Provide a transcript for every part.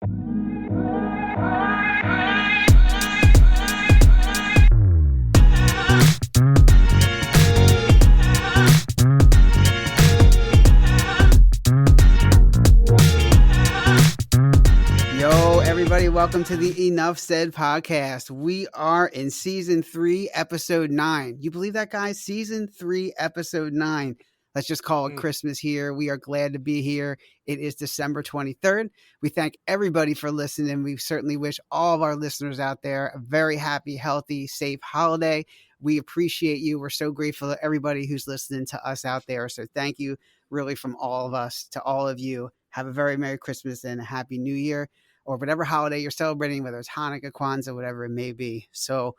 Everybody, welcome to the Enough Said podcast. We are in season 3, episode 9. You believe that, guys? Season 3, episode 9. Let's just call it Christmas here. We are glad to be here. It is December 23rd. We thank everybody for listening. We certainly wish all of our listeners out there a very happy, healthy, safe holiday. We appreciate you. We're so grateful to everybody who's listening to us out there. So thank you really from all of us to all of you. Have a very Merry Christmas and a Happy New Year, or whatever holiday you're celebrating, whether it's Hanukkah, Kwanzaa, whatever it may be. So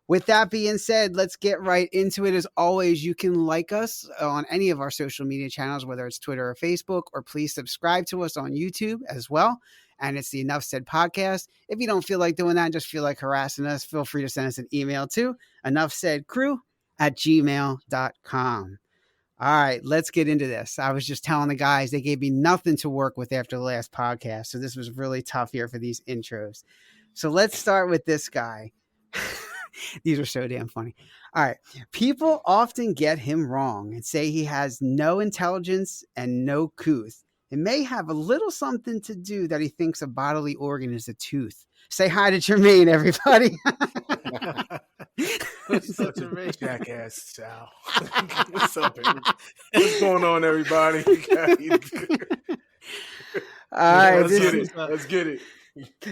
with that being said, let's get right into it. As always, you can like us on any of our social media channels, whether it's Twitter or Facebook, or please subscribe to us on YouTube as well. And it's the Enough Said podcast. If you don't feel like doing that, just feel like harassing us, feel free to send us an email to enoughsaidcrew@gmail.com. All right, let's get into this. I was just telling the guys, they gave me nothing to work with after the last podcast. So this was really tough here for these intros. So let's start with this guy. These are so damn funny. All right. People often get him wrong and say he has no intelligence and no couth. It may have a little something to do that he thinks a bodily organ is a tooth. Say hi to Jermaine, everybody. What's up, Jermaine? Jackass, Sal. What's up, baby? What's going on, everybody? All right, let's get it.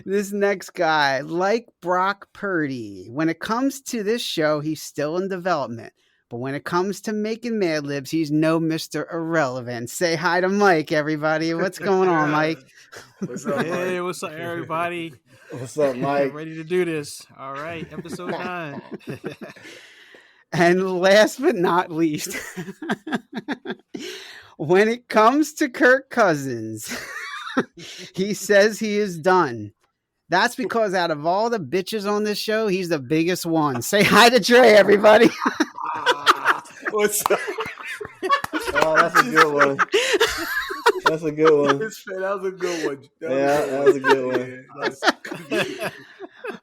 This next guy, like Brock Purdy, when it comes to this show, he's still in development. But when it comes to making Mad Libs, he's no Mr. Irrelevant. Say hi to Mike, everybody. What's going on, Mike? What's up, Mike? Hey, what's up, everybody? What's up, Mike? Ready to do this. All right, episode 9. And last but not least, when it comes to Kirk Cousins, he says he is done. That's because out of all the bitches on this show, he's the biggest one. Say hi to Dre, everybody. What's up? Oh, that's a good one. That's a good one. That was a good one. That was a good one.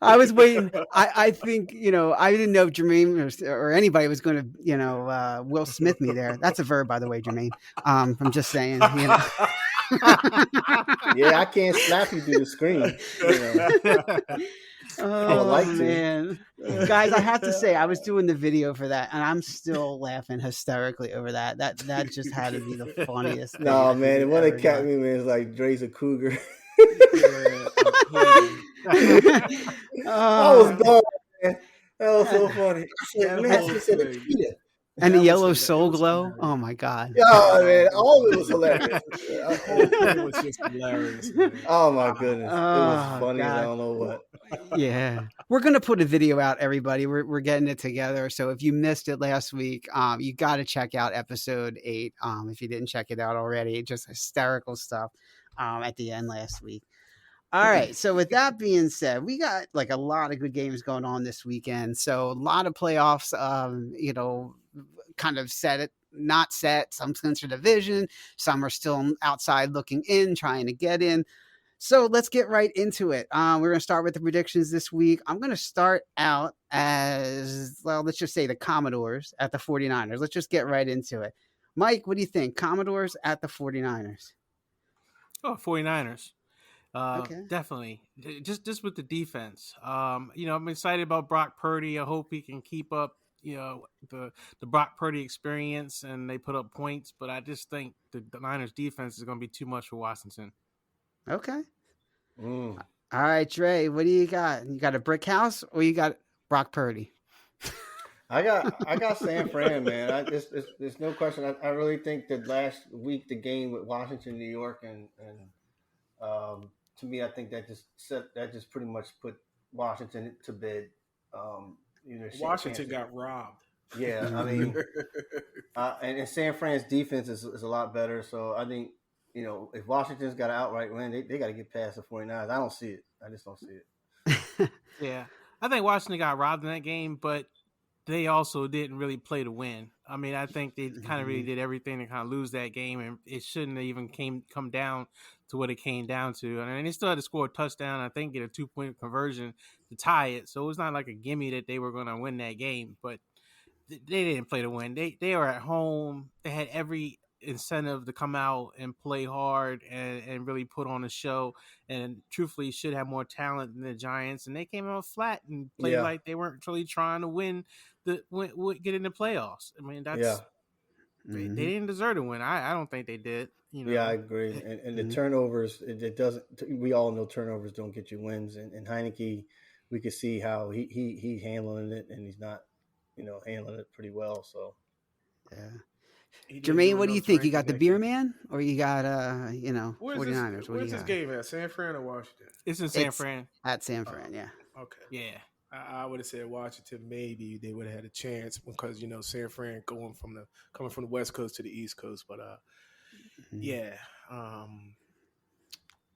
I was waiting. I think, I didn't know if Jermaine or anybody was going to, Will Smith me there. That's a verb, by the way, Jermaine. I'm just saying, Yeah, I can't slap you through the screen. Oh, like man. Guys, I have to say, I was doing the video for that, and I'm still laughing hysterically over that. That just had to be the funniest thing. No, man, what it kept me, man, is like Dre's a cougar. I was gone, man. That was so funny. He said a cheetah. And the yellow soul glow. Oh my God. Oh man, all of it was hilarious. It was just hilarious. Man. Oh my goodness. It was funny. I don't know what. Yeah. We're gonna put a video out, everybody. We're getting it together. So if you missed it last week, you gotta check out episode 8. If you didn't check it out already. Just hysterical stuff at the end last week. All right. So with that being said, we got like a lot of good games going on this weekend. So a lot of playoffs, kind of not set. Some clinch a division. Some are still outside looking in, trying to get in. So let's get right into it. We're going to start with the predictions this week. I'm going to start out as, well, let's just say the Commodores at the 49ers. Let's just get right into it. Mike, what do you think? Commodores at the 49ers. Oh, 49ers. Okay. Definitely. Just with the defense. I'm excited about Brock Purdy. I hope he can keep up, the Brock Purdy experience, and they put up points. But I just think the Niners defense is going to be too much for Washington. Okay. All right, Dre, what do you got? You got a brick house or you got Brock Purdy? I got San Fran, man. There's no question. I really think that last week the game with Washington, New York, and to me, I think that just pretty much put Washington to bed. Washington got robbed. Yeah, I mean, and San Fran's defense is a lot better. So I think, if Washington's got an outright win, they got to get past the 49ers. I don't see it. I just don't see it. Yeah, I think Washington got robbed in that game, but they also didn't really play to win. I mean, I think they kind of really did everything to kind of lose that game, and it shouldn't have even come down to what it came down to. And they still had to score a touchdown, I think, get a 2-point conversion to tie it. So it was not like a gimme that they were going to win that game, but they didn't play to win. They were at home. They had every incentive to come out and play hard and really put on a show, and truthfully should have more talent than the Giants, and they came out flat and played like they weren't really trying to get in the playoffs. I mean, that's they didn't deserve to win. I don't think they did. Yeah, I agree. And the turnovers, it doesn't. We all know turnovers don't get you wins. And Heineke, we could see how he's handling it, and he's not, handling it pretty well. So, yeah. Jermaine, what do you think? You got the beer man, or you got 49ers? Where's this game at? San Fran or Washington? It's in San Fran. At San Fran, yeah. Okay. Yeah. I would have said Washington. Maybe they would have had a chance because San Fran coming from the West Coast to the East Coast. But yeah.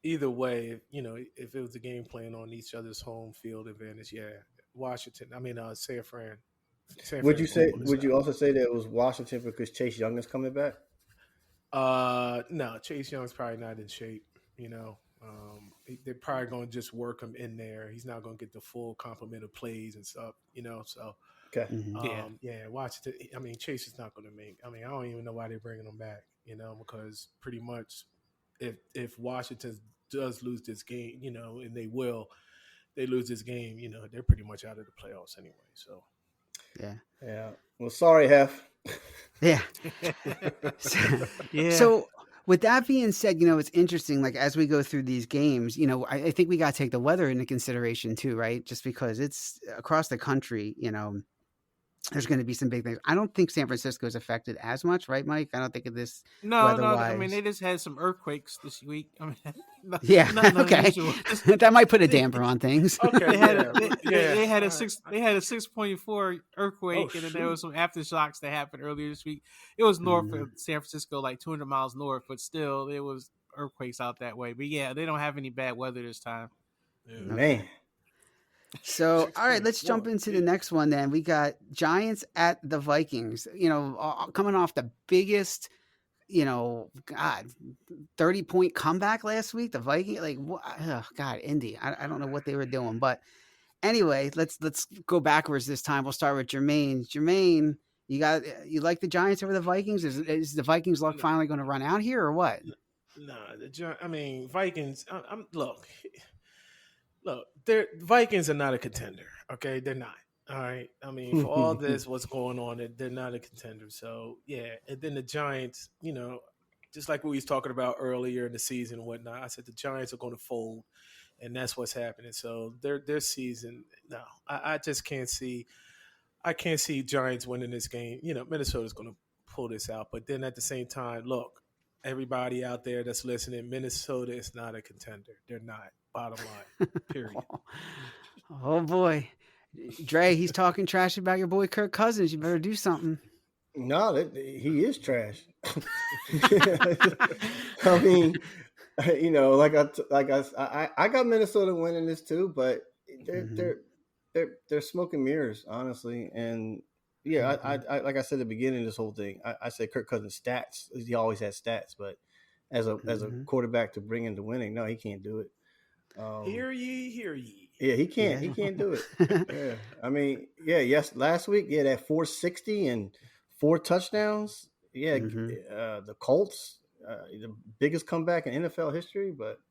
Either way, if it was a game playing on each other's home field advantage, yeah, Washington. I mean, San Fran. Would you also say that it was Washington because Chase Young is coming back? No, Chase Young's probably not in shape. They're probably going to just work him in there. He's not going to get the full complement of plays and stuff. So okay, yeah, Washington. I mean, Chase is not going to make. I mean, I don't even know why they're bringing him back. Because pretty much, if Washington does lose this game, and they lose this game, they're pretty much out of the playoffs anyway. So. Yeah. Well, sorry, Hef. Yeah. So with that being said, it's interesting, like as we go through these games, I think we got to take the weather into consideration too, right? Just because it's across the country, there's going to be some big things. I don't think San Francisco is affected as much, right, Mike? I don't think of this. No. I mean, they just had some earthquakes this week. I mean, okay. That might put a damper on things. Okay. They had a 6.4 earthquake, and then there was some aftershocks that happened earlier this week. It was north of San Francisco, like 200 miles north, but still, there was earthquakes out that way. But yeah, they don't have any bad weather this time. Yeah. Man. So, all right, let's jump into the next one then. We got Giants at the Vikings, coming off the biggest, 30-point comeback last week. The Vikings, Indy. I don't know what they were doing. But anyway, let's go backwards this time. We'll start with Jermaine. Jermaine, you like the Giants over the Vikings? Is the Vikings luck finally going to run out here or what? No, Vikings, Look, Vikings are not a contender, okay? They're not, all right? I mean, for all this, what's going on, they're not a contender. So, yeah, and then the Giants, just like we was talking about earlier in the season and whatnot, I said the Giants are going to fold, and that's what's happening. So, their season, no, I just can't see Giants winning this game. Minnesota's going to pull this out. But then at the same time, look, everybody out there that's listening, Minnesota is not a contender. They're not. Bottom line, period. Oh boy, Dre, he's talking trash about your boy Kirk Cousins. You better do something. No, he is trash. I mean, I got Minnesota winning this too, but they're smoke and mirrors, honestly. And yeah, I like I said at the beginning of this whole thing, I said Kirk Cousins stats. He always has stats, but as a quarterback to bring into winning, no, he can't do it. Hear ye. Yeah, he can't. He can't do it. Yeah, I mean, yes. Last week, that 460 and 4 touchdowns. Yeah, the Colts, the biggest comeback in NFL history. But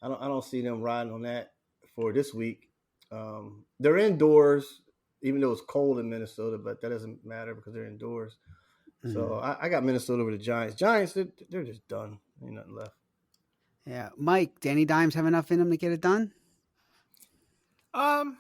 I don't see them riding on that for this week. They're indoors, even though it's cold in Minnesota, but that doesn't matter because they're indoors. So I got Minnesota over the Giants. Giants, they're just done. Ain't nothing left. Yeah, Mike, Danny Dimes have enough in him to get it done? I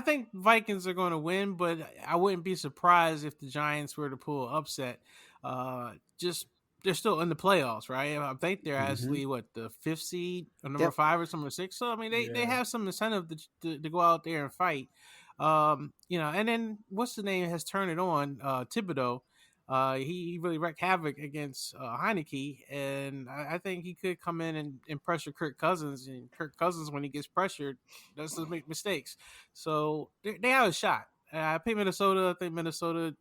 think Vikings are going to win, but I wouldn't be surprised if the Giants were to pull an upset. They're still in the playoffs, right? I think they're actually the 5th seed, or number 5 or number 6. So I mean, they have some incentive to go out there and fight. And then what's the name has turned it on? Thibodeau. He really wreaked havoc against Heineke, and I think he could come in and pressure Kirk Cousins. And Kirk Cousins, when he gets pressured, doesn't make mistakes. So they have a shot. I picked Minnesota. I think Minnesota.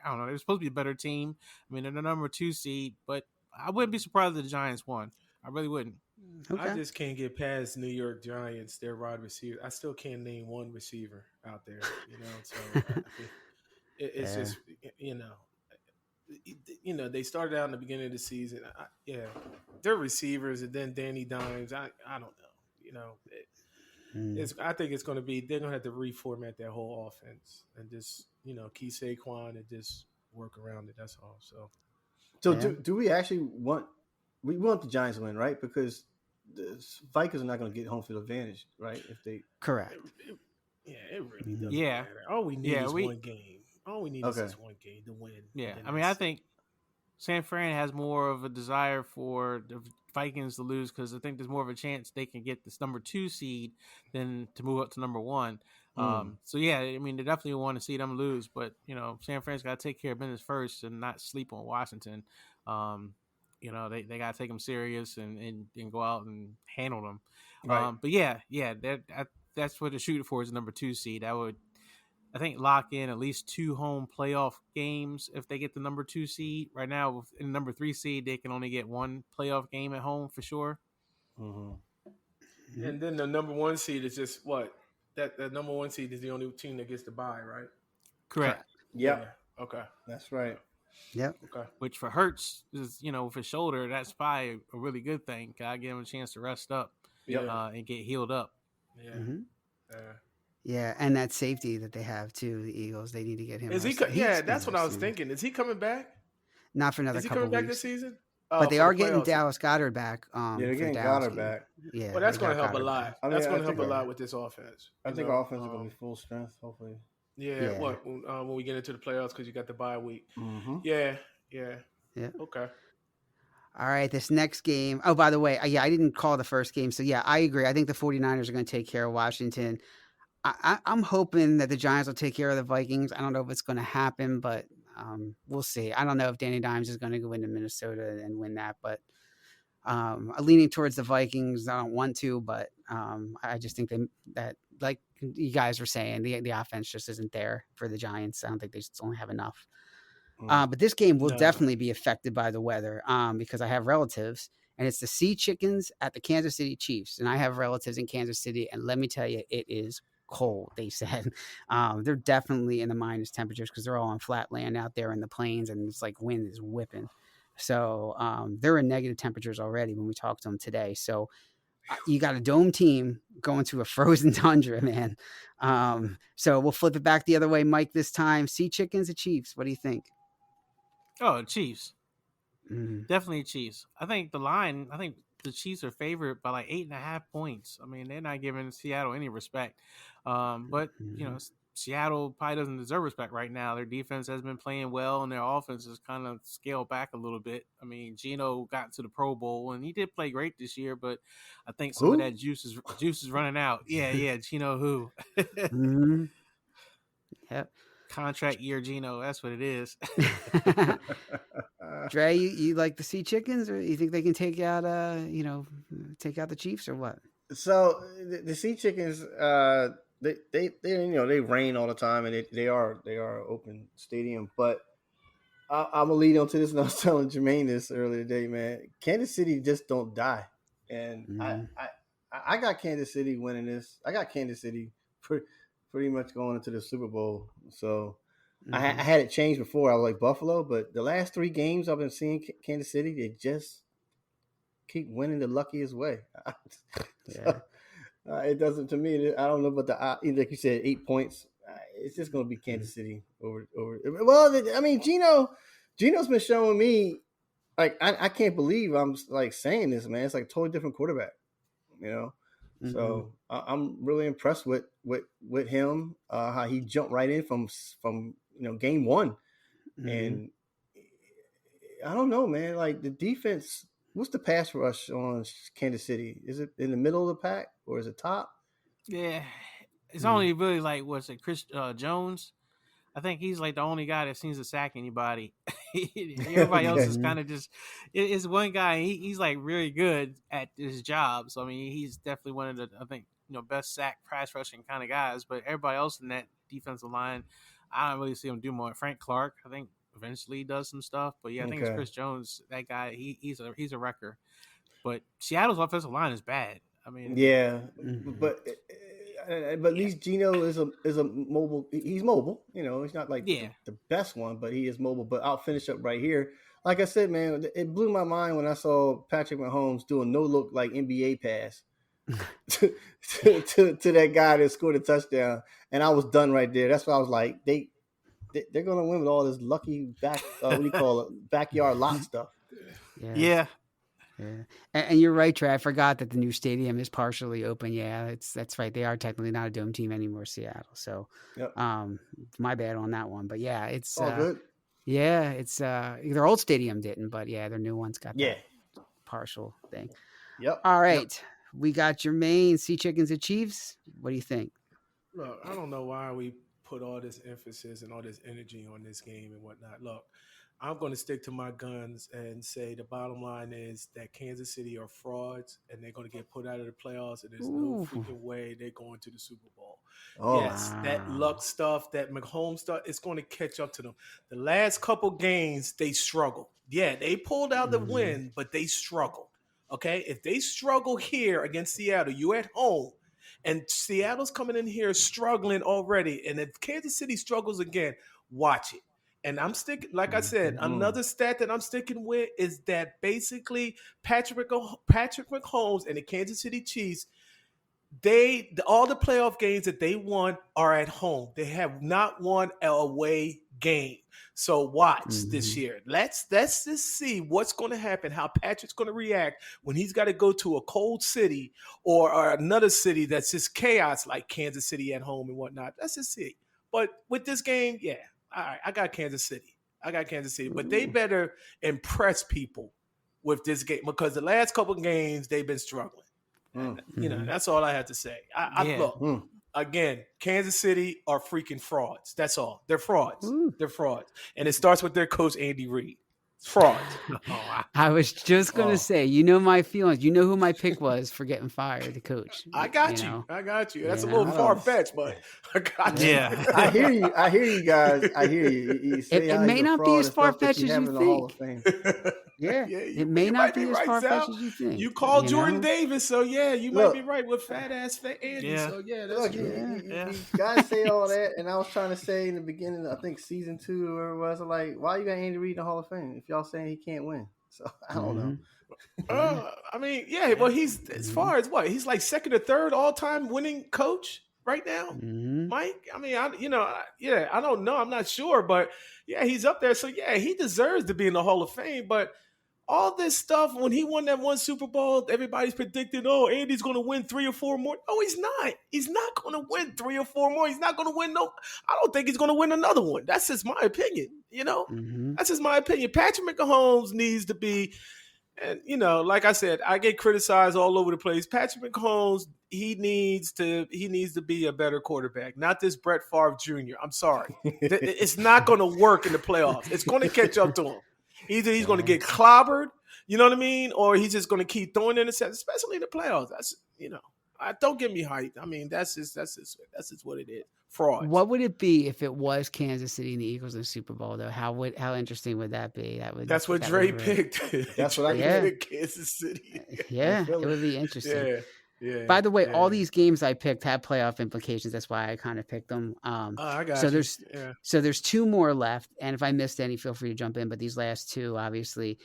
I don't know. They're supposed to be a better team. I mean, they're the number 2 seed, but I wouldn't be surprised if the Giants won. I really wouldn't. I Okay. just can't get past New York Giants, their wide receiver. I still can't name one receiver out there, So it's Yeah. just, you know, they started out in the beginning of the season. They're receivers, and then Danny Dimes. I don't know. I think it's going to be they're going to have to reformat their whole offense and just keep Saquon and just work around it. That's all. So Yeah. do we actually want the Giants to win, right? Because the Vikings are not going to get home field advantage, right? If they Correct. It really doesn't Yeah. matter. All we need is one game. All we need is Okay. this one game to win. Yeah, And I mean, that's I think San Fran has more of a desire for the Vikings to lose because I think there's more of a chance they can get this number 2 seed than to move up to number 1. So yeah, I mean, they definitely want to see them lose, but San Fran's got to take care of business first and not sleep on Washington. They got to take them serious and go out and handle them. Right. But yeah, that's what they're shooting for is number 2 seed. That would, I think, lock in at least 2 home playoff games if they get the number 2 seed. Right now, in the number 3 seed, they can only get 1 playoff game at home for sure. And then the number 1 seed is just what? That number 1 seed is the only team that gets to bye, right? Correct. Yep. Yeah. Okay. That's right. Yep. Okay. Which for Hurts is, with his shoulder, that's probably a really good thing. I give him a chance to rest up and get healed up. Yeah. Mm-hmm. Yeah, and that safety that they have too, the Eagles, they need to get him. Is he? That's what I was thinking. Is he coming back? Not for another Is he couple coming back weeks. this season? But they are getting playoffs. Dallas Goedert back. Yeah, they're for getting Dallas Goddard game. back. Yeah, Well, that's they going to got help a Goddard lot. back. I mean, That's I going to help think a lot with this offense. I think offense is going to be full strength, hopefully. Yeah. What when we get into the playoffs because you got the bye week. Mm-hmm. Yeah. Okay. All right, this next game. Oh, by the way, I didn't call the first game. So, yeah, I agree. I think the 49ers are going to take care of Washington. I'm hoping that the Giants will take care of the Vikings. I don't know if it's going to happen, but we'll see. I don't know if Danny Dimes is going to go into Minnesota and win that, but I'm leaning towards the Vikings. I don't want to, but I just think that, like you guys were saying, the offense just isn't there for the Giants. I don't think they just only have enough. But this game will definitely be affected by the weather because I have relatives, and it's the Sea Chickens at the Kansas City Chiefs. And I have relatives in Kansas City, and let me tell you, it is cold, they said. They're definitely in the minus temperatures because they're all on flat land out there in the plains, and it's like wind is whipping. So they're in negative temperatures already when we talked to them today. So you got a dome team going to a frozen tundra, man. So we'll flip it back the other way, Mike, this time. Sea Chickens or Chiefs? What do you think? Oh, Chiefs. Definitely Chiefs. I think the Chiefs are favored by like 8.5 points. I mean, they're not giving Seattle any respect. But Seattle probably doesn't deserve respect right now. Their defense has been playing well, and their offense has kind of scaled back a little bit. I mean, Geno got to the Pro Bowl, and he did play great this year, but I think some of that juice is running out. Yeah, Geno who? Yep. Contract year Geno, that's what it is. Dre, you like the Sea Chickens, or you think they can take out the Chiefs, or what? So the Sea Chickens, they rain all the time, and they are open stadium. But I'm gonna lead on to this, and I was telling Jermaine this earlier today, man. Kansas City just don't die, and I got Kansas City winning this. I got Kansas City pretty much going into the Super Bowl. So I had it changed before. I was like Buffalo, but the last 3 games I've been seeing Kansas City, they just keep winning the luckiest way. It doesn't, to me. I don't know about like you said, 8 points. It's just going to be Kansas City over. Well, I mean, Geno's been showing me, like, I can't believe I'm like saying this, man. It's like a totally different quarterback, So I'm really impressed with him, how he jumped right in from game 1, and I don't know, man. Like the defense, what's the pass rush on Kansas City? Is it in the middle of the pack or is it top? Yeah, it's only really like Chris Jones. I think he's like the only guy that seems to sack anybody. Everybody else is kind of just. It's one guy. He's like really good at his job. So I mean, he's definitely one of the. I think best sack pass rushing kind of guys, but everybody else in that defensive line, I don't really see him do more. Frank Clark, I think eventually does some stuff, but yeah, I think it's Chris Jones. That guy, he's a wrecker. But Seattle's offensive line is bad. I mean, yeah, but at least Geno is a mobile. He's mobile. He's not like the best one, but he is mobile. But I'll finish up right here. Like I said, man, it blew my mind when I saw Patrick Mahomes do a no look like NBA pass to that guy that scored a touchdown, and I was done right there. That's why I was like, they're gonna win with all this lucky backyard lot stuff. Yeah. And you're right, Trey. I forgot that the new stadium is partially open. Yeah, that's right. They are technically not a dome team anymore, Seattle. So, my bad on that one. But yeah, it's all good. Yeah, it's their old stadium didn't, but yeah, their new one's got that partial thing. Yep. All right, we got Jermaine, Sea Chickens and Chiefs. What do you think? Look, I don't know why we put all this emphasis and all this energy on this game and whatnot. Look, I'm going to stick to my guns and say the bottom line is that Kansas City are frauds and they're going to get put out of the playoffs, and there's no freaking way they're going to the Super Bowl. That luck stuff, that Mahomes stuff, it's going to catch up to them. The last couple games, they struggled. Yeah, they pulled out the win, but they struggled. Okay? If they struggle here against Seattle, you at home, and Seattle's coming in here struggling already, and if Kansas City struggles again, watch it. And I'm sticking, like I said, another stat that I'm sticking with is that basically Patrick Mahomes and the Kansas City Chiefs, all the playoff games that they won are at home. They have not won an away game. So watch this year. Let's just see what's going to happen, how Patrick's going to react when he's got to go to a cold city or another city that's just chaos like Kansas City at home and whatnot. Let's just see. But with this game, all right, I got Kansas City. But they better impress people with this game because the last couple of games they've been struggling. That's all I have to say. Look, again, Kansas City are freaking frauds. That's all. They're frauds. They're frauds. And it starts with their coach, Andy Reid. Fraud. I was just going to say, my feelings. You know who my pick was for getting fired, the coach. I got you. That's a little far-fetched, but I got you. Yeah. I hear you guys. I hear you. It may not be as far-fetched as you think. It may not be as far-fetched as you think. You called Jordan Davis, so you might be right with fat-ass Andy. Yeah. So, that's you guys say all that, and I was trying to say in the beginning, I think season 2 or whatever it was, like, why you got Andy Reid in the Hall of Fame if y'all saying he can't win? So I don't know. I mean, well, he's as far as what? He's like second or third all-time winning coach right now, Mike. I mean, I don't know. I'm not sure, but he's up there. So he deserves to be in the Hall of Fame. But all this stuff, when he won that one Super Bowl, everybody's predicting, Andy's going to win 3 or 4 more. No, he's not. He's not going to win 3 or 4 more. He's not going to win I don't think he's going to win another one. That's just my opinion, That's just my opinion. Patrick Mahomes needs to be, and, like I said, I get criticized all over the place. Patrick Mahomes, he needs to be a better quarterback, not this Brett Favre Jr. I'm sorry. It's not going to work in the playoffs. It's going to catch up to him. Either he's going to get clobbered, you know what I mean, or he's just going to keep throwing interceptions, especially in the playoffs. That's don't get me hyped. I mean, that's just what it is. Fraud. What would it be if it was Kansas City and the Eagles in the Super Bowl, though? How interesting would that be? That's what Dre picked. That's what I picked. Kansas City. Yeah, it would be interesting. Yeah. By the way, all these games I picked have playoff implications. That's why I kind of picked them. I got so there's 2 more left, and if I missed any, feel free to jump in. But these last 2, obviously,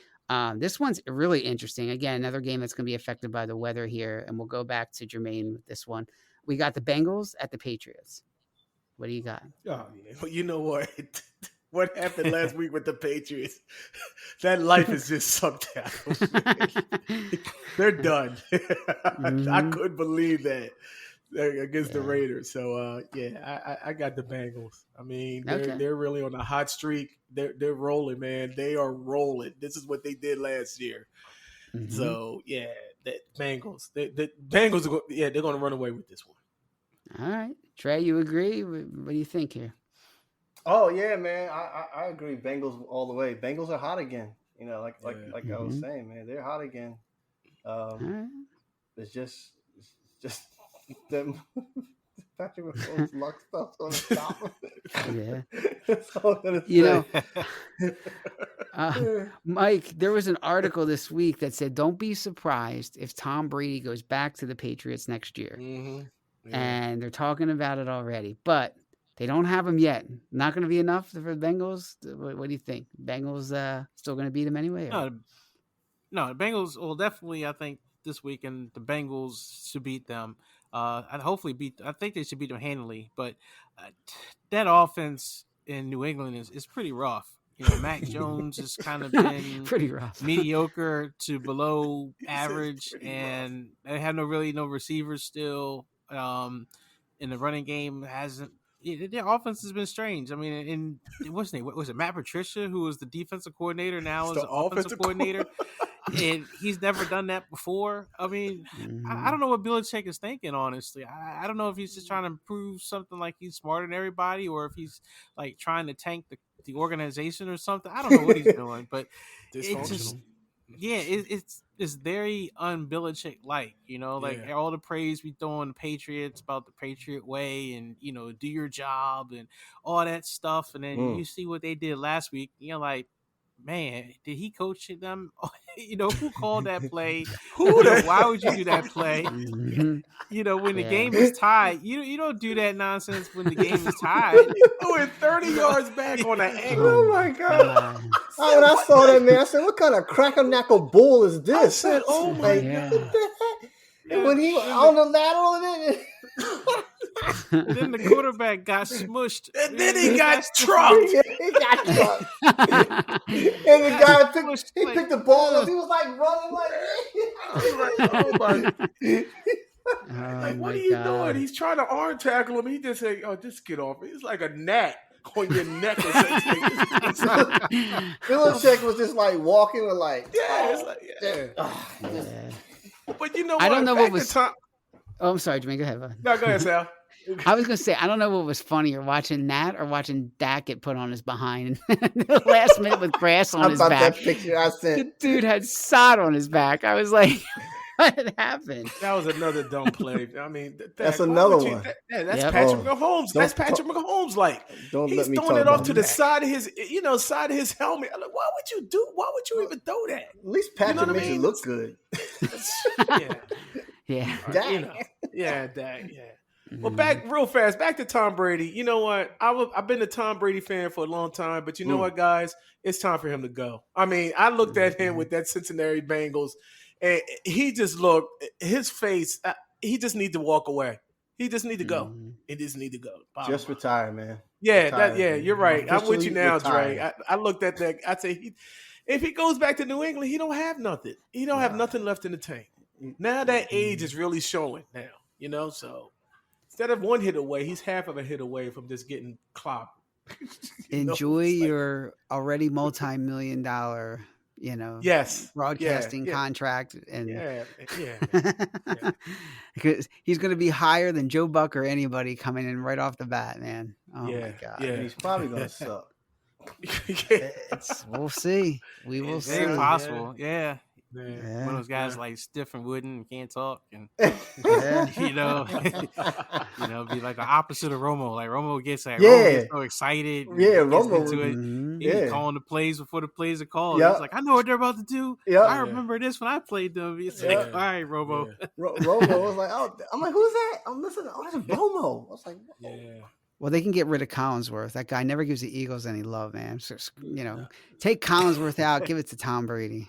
this one's really interesting. Again, another game that's going to be affected by the weather here, and we'll go back to Jermaine with this one. We got the Bengals at the Patriots. What do you got? Oh, yeah. Well, you know what? What happened last week with the Patriots? That life is just something else. They're done. I couldn't believe that against the Raiders. So I got the Bengals. I mean, they're really on a hot streak. They're rolling, man. They are rolling. This is what they did last year. So the Bengals. The Bengals are they're going to run away with this one. All right, Trey, you agree? What do you think here? Oh yeah, man, I agree. Bengals all the way. Bengals are hot again. Like I was saying, man, they're hot again. It's just that Patrick Mahomes luck stuff's gonna stop him. Yeah. That's all I'm gonna You say. know, Mike, there was an article this week that said, don't be surprised if Tom Brady goes back to the Patriots next year. Mm-hmm. Yeah. And they're talking about it already, but they don't have him yet. Not going to be enough for the Bengals. What do you think? Bengals still going to beat them anyway? Or? No, the Bengals will definitely, I think, this weekend the Bengals should beat them. I think they should beat them handily. But that offense in New England is pretty rough. You know, Mac Jones has kind of been pretty rough, mediocre to below average, and rough. They have no receivers still. And the running game hasn't. Their offense has been strange. I mean, what's his name? What was it? Matt Patricia, who was the defensive coordinator, now is the offensive coordinator. And he's never done that before. I mean, I don't know what Belichick is thinking, honestly. I don't know if he's just trying to prove something like he's smarter than everybody, or if he's like trying to tank the organization or something. I don't know what he's doing, but it's just it's very un-Belichick like, you know, like all the praise we throw on the Patriots about the Patriot way and, you know, do your job and all that stuff, and then you see what they did last week, you know, like, man, did he coach them? You know, who called that play? Why would you do that play? You know, when the game is tied, you don't do that nonsense when the game is tied. You went 30 yards back on an angle. Oh my God! When I saw that, man, I said, "What kind of cracker-knackle bull is this?" I said, "Oh my God!" What the heck? And when he on the lateral, and then the quarterback got smushed, and then he got trucked. He got trucked. And the guy picked the ball up. He was like running like, what are you doing? He's trying to arm tackle him. He just said, "Oh, just get off." He's like a gnat on your neck or something. Belichick was just like walking with like, But you know what? I don't know what was. Oh, I'm sorry, Jermaine. Go ahead. No, go ahead, Sal. I was going to say, I don't know what was funnier, watching that or watching Dak get put on his behind the last minute with grass on his back. That picture I sent. The dude had sod on his back. I was like, what happened? That was another dumb play. I mean, that's another one. That's Patrick Mahomes. That's Patrick Mahomes. Like, he's throwing it off to the side of his, side of his helmet. I'm like, why would you do? Why would you even throw that? At least Patrick makes it look good. Yeah. Dak. Yeah. Well, back to Tom Brady. You know what? I've been a Tom Brady fan for a long time, but you know what, guys? It's time for him to go. I mean, I looked at him with that Cincinnati Bengals, and he just looked, his face, he just needs to walk away. He just need to go. He just need to go. Just retire, man. Yeah, you're right. I'm with you now, Dre. I looked at that. I say, if he goes back to New England, he don't have nothing. He don't have nothing left in the tank. Now that age is really showing now, so instead of one hit away, he's half of a hit away from just getting clobbered. Enjoy your already multi-million-dollar, broadcasting contract, and because he's going to be higher than Joe Buck or anybody coming in right off the bat, man. Oh my God, and he's probably going to suck. We'll see. We will see. Very possible, yeah. One of those guys like stiff and wooden and can't talk, and be like the opposite of Romo. Like Romo gets Romo gets so excited. Romo into it. He's calling the plays before the plays are called. He's like, I know what they're about to do. I remember this when I played them. It's like, all right, Romo. Romo was like, oh, I'm like, who's that? I'm listening. Oh, that's Romo. I was like, Well, they can get rid of Collinsworth. That guy never gives the Eagles any love, man. So, take Collinsworth out, give it to Tom Brady,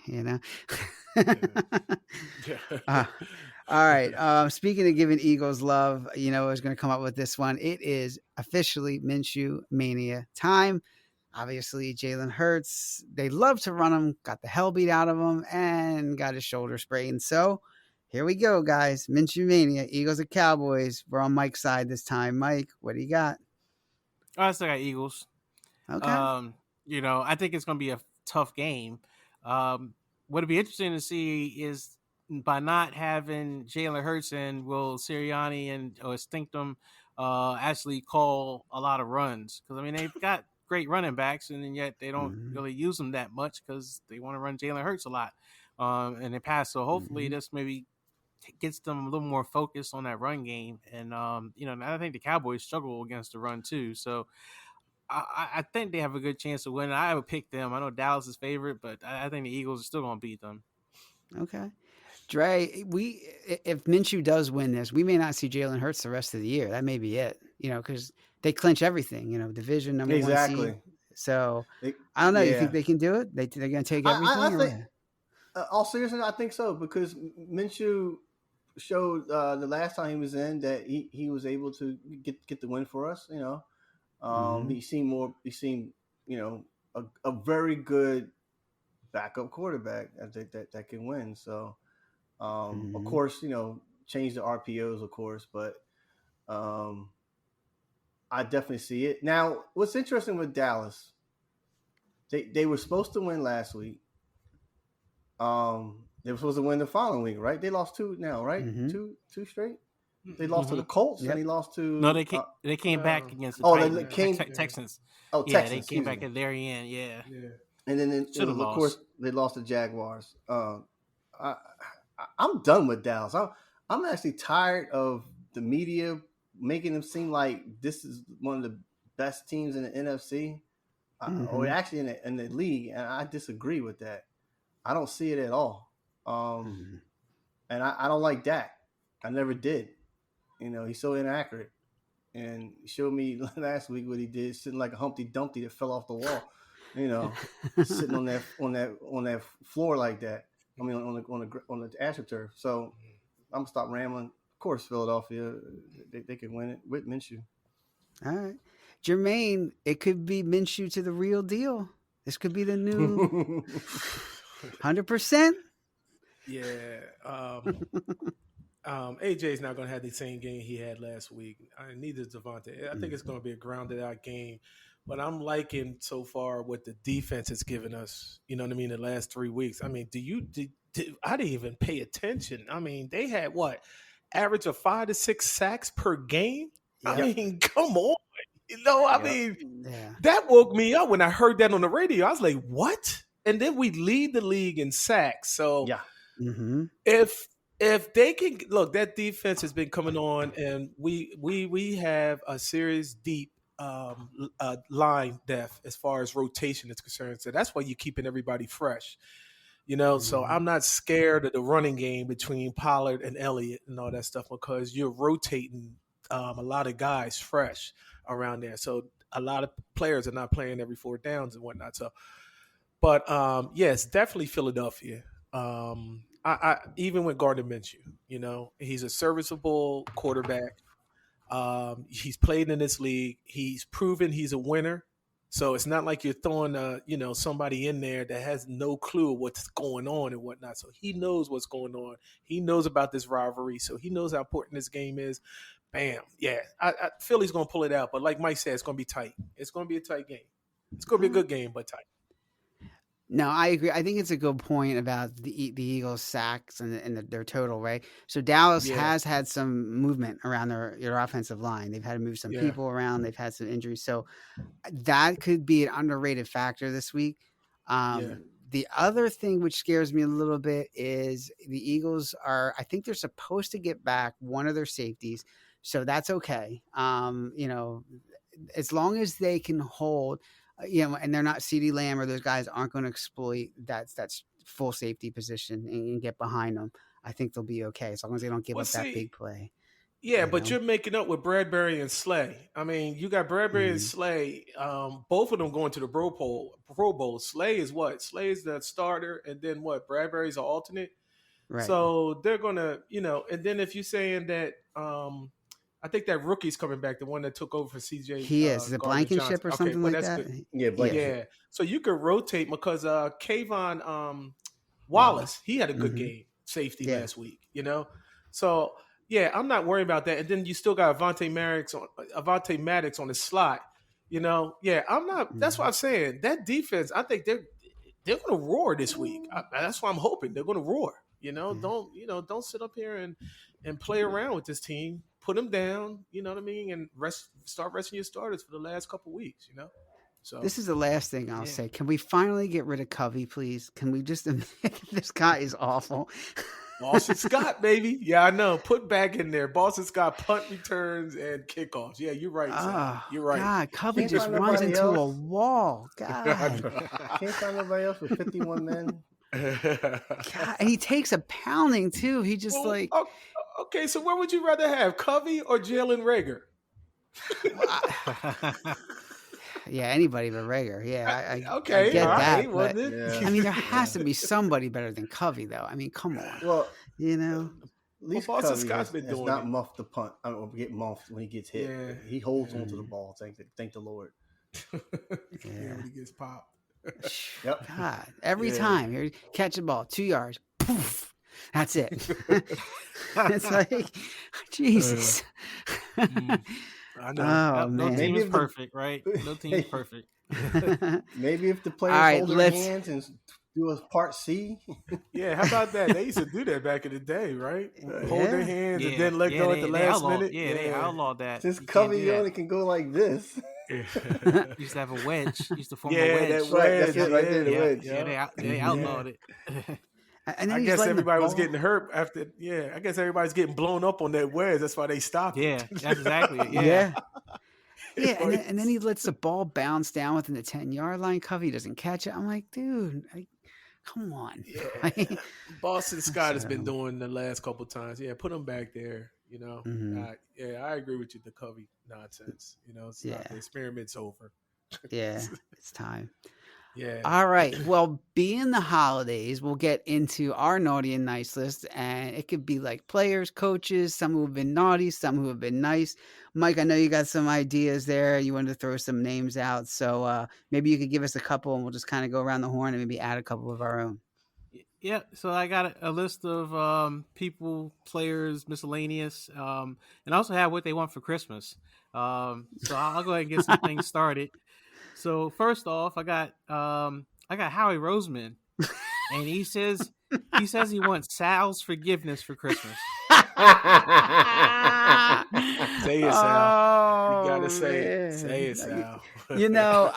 all right. Speaking of giving Eagles love, I was going to come up with this one. It is officially Minshew Mania time. Obviously, Jalen Hurts, they love to run him, got the hell beat out of him, and got his shoulder sprained. So here we go, guys. Minshew Mania, Eagles and Cowboys. We're on Mike's side this time. Mike, what do you got? I still got Eagles. Okay. I think it's going to be a tough game. What'd be interesting to see is by not having Jalen Hurts and will Sirianni or Stinktum actually call a lot of runs? Because, they've got great running backs, and yet they don't really use them that much because they want to run Jalen Hurts a lot in the past. So hopefully this maybe gets them a little more focused on that run game. And and I think the Cowboys struggle against the run too. So I think they have a good chance of winning. I would pick them. I know Dallas is favorite, but I think the Eagles are still going to beat them. Okay. Dre, if Minshew does win this, we may not see Jalen Hurts the rest of the year. That may be it, because they clinch everything, division number one Exactly. seed. So I don't know. You Yeah. think they can do it? They're going to take everything? I think, all seriousness, I think so, because Minshew showed the last time he was in that he was able to get the win for us. He seemed a very good backup quarterback that can win. So of course, change the RPOs, of course, but I definitely see it. Now, what's interesting with Dallas, they were supposed to win last week. They were supposed to win the following week, right? They lost two now, right? Two straight. They lost to the Colts, and they lost to. No, they came back against the Texans. Oh, yeah, Texans, they came back at their end. Yeah. And then of course they lost to Jaguars. I'm done with Dallas. I'm actually tired of the media making them seem like this is one of the best teams in the NFC, or actually in the league, and I disagree with that. I don't see it at all. And I don't like Dak. I never did. He's so inaccurate. And he showed me last week what he did, sitting like a Humpty Dumpty that fell off the wall. Sitting on that floor like that. I mean, on the AstroTurf. So I'm gonna stop rambling. Of course, Philadelphia, they can win it with Minshew. All right, Jermaine, it could be Minshew to the real deal. This could be the new 100%. Yeah. AJ's not going to have the same game he had last week. Neither is Devontae. I think it's going to be a grounded out game. But I'm liking so far what the defense has given us, the last 3 weeks. I mean, I didn't even pay attention. I mean, they had average of 5 to 6 sacks per game? Yep. I mean, come on. That woke me up when I heard that on the radio. I was like, what? And then we lead the league in sacks. So if they can look, that defense has been coming on, and we have a serious deep line depth as far as rotation is concerned. So that's why you're keeping everybody fresh. So I'm not scared of the running game between Pollard and Elliott and all that stuff, because you're rotating a lot of guys fresh around there. So a lot of players are not playing every 4 downs and whatnot. So, but yes, definitely Philadelphia. I even with Gardner Minshew, he's a serviceable quarterback. He's played in this league. He's proven he's a winner. So it's not like you're throwing somebody in there that has no clue what's going on and whatnot. So he knows what's going on. He knows about this rivalry. So he knows how important this game is. Bam. Yeah. I Philly's going to pull it out. But like Mike said, it's going to be tight. It's going to be a tight game. It's going to be a good game, but tight. No, I agree. I think it's a good point about the Eagles' sacks and their total, right? So Dallas has had some movement around their offensive line. They've had to move some people around. They've had some injuries. So that could be an underrated factor this week. The other thing which scares me a little bit is the Eagles I think they're supposed to get back one of their safeties. So that's okay. As long as they can hold, and they're not CeeDee Lamb or those guys aren't going to exploit that's full safety position and get behind them. I think they'll be okay as long as they don't give up that big play. Yeah, but you're making up with Bradbury and Slay. I mean, you got Bradbury and Slay, both of them going to the Pro Bowl. Slay is what? Slay is the starter, and then what? Bradbury's an alternate. Right. So they're going to, and then if you're saying that I think that rookie's coming back, the one that took over for CJ. He is. Is it Blankenship or something like that? Good. Yeah, Blankenship. Yeah. So you could rotate because Kayvon Wallace, he had a good game, safety last week, So, yeah, I'm not worried about that. And then you still got Avonte Maddox on the slot, Yeah, I'm not. That's what I'm saying. That defense, I think they're going to roar this week. That's what I'm hoping. They're going to roar. Don't sit up here and play around with this team. Put them down, you know what I mean, and start resting your starters for the last couple of weeks, So this is the last thing I'll say. Can we finally get rid of Covey, please? Can we just admit this guy is awful? Boston Scott, baby. Yeah, I know. Put back in there. Boston Scott punt returns and kickoffs. Yeah, you're right, Sal. Oh, You're right. God, Covey Can't just find runs nobody into a else. wall. God. Can't find nobody else with 51 men. God. And he takes a pounding, too. He just Well, okay, so where would you rather have, Covey or Jalen Rager? Yeah, anybody but Rager. Yeah, I Okay, get all that. right. Well, But, then, Yeah. I mean, there has to be somebody better than Covey, though. I mean, come on. Well, You know? at least Boston Covey Scott's has been doing not it. muffed the punt. I don't get muffed when he gets hit. Yeah. He holds onto the ball. Thank the Lord. Yeah, when he gets popped. Yep. God, every Yeah. time you catch the ball, 2 yards, poof, that's it. It's like, Jesus. I know. Oh, No man. team Maybe is if the- perfect, right? No team is perfect. Maybe if the players All right, hold their let's- hands and do a part C. Yeah, how about that? They used to do that back in the day, right? Hold their Yeah. hands and then let go at the last outlawed, minute. Yeah, they outlawed that. Since You can't Covey do that. only can go like this. Used to have a wedge. Used to form Yeah, a wedge. that Right, that's wedge, it right there, the yeah. wedge. They outlawed it. And then I he's guess letting the everybody was ball- getting hurt after. Yeah, I guess everybody's getting blown up on that wedge. That's why they stopped. Yeah, it. that's exactly it. Yeah. Yeah. Yeah, and then he lets the ball bounce down within the 10-yard line. Covey doesn't catch it. I'm like, dude, come on. Yeah. Boston Scott has been So- doing the last couple times. Yeah, put him back there. You know. Mhm. Yeah, I agree with you. The Covey nonsense. You know, it's not, the experiment's over. Yeah, it's time. Yeah. All right. Well, being the holidays, we'll get into our naughty and nice list. And it could be like players, coaches, some who have been naughty, some who have been nice. Mike, I know you got some ideas there. You wanted to throw some names out. So maybe you could give us a couple and we'll just kind of go around the horn and maybe add a couple of our own. Yeah, so I got a list of people, players, miscellaneous, and I also have what they want for Christmas. So I'll go ahead and get some things started. So first off, I got Howie Roseman, and he says he wants Sal's forgiveness for Christmas. Say it, Sal. You gotta Oh, say it. man. Say it, Sal. You know,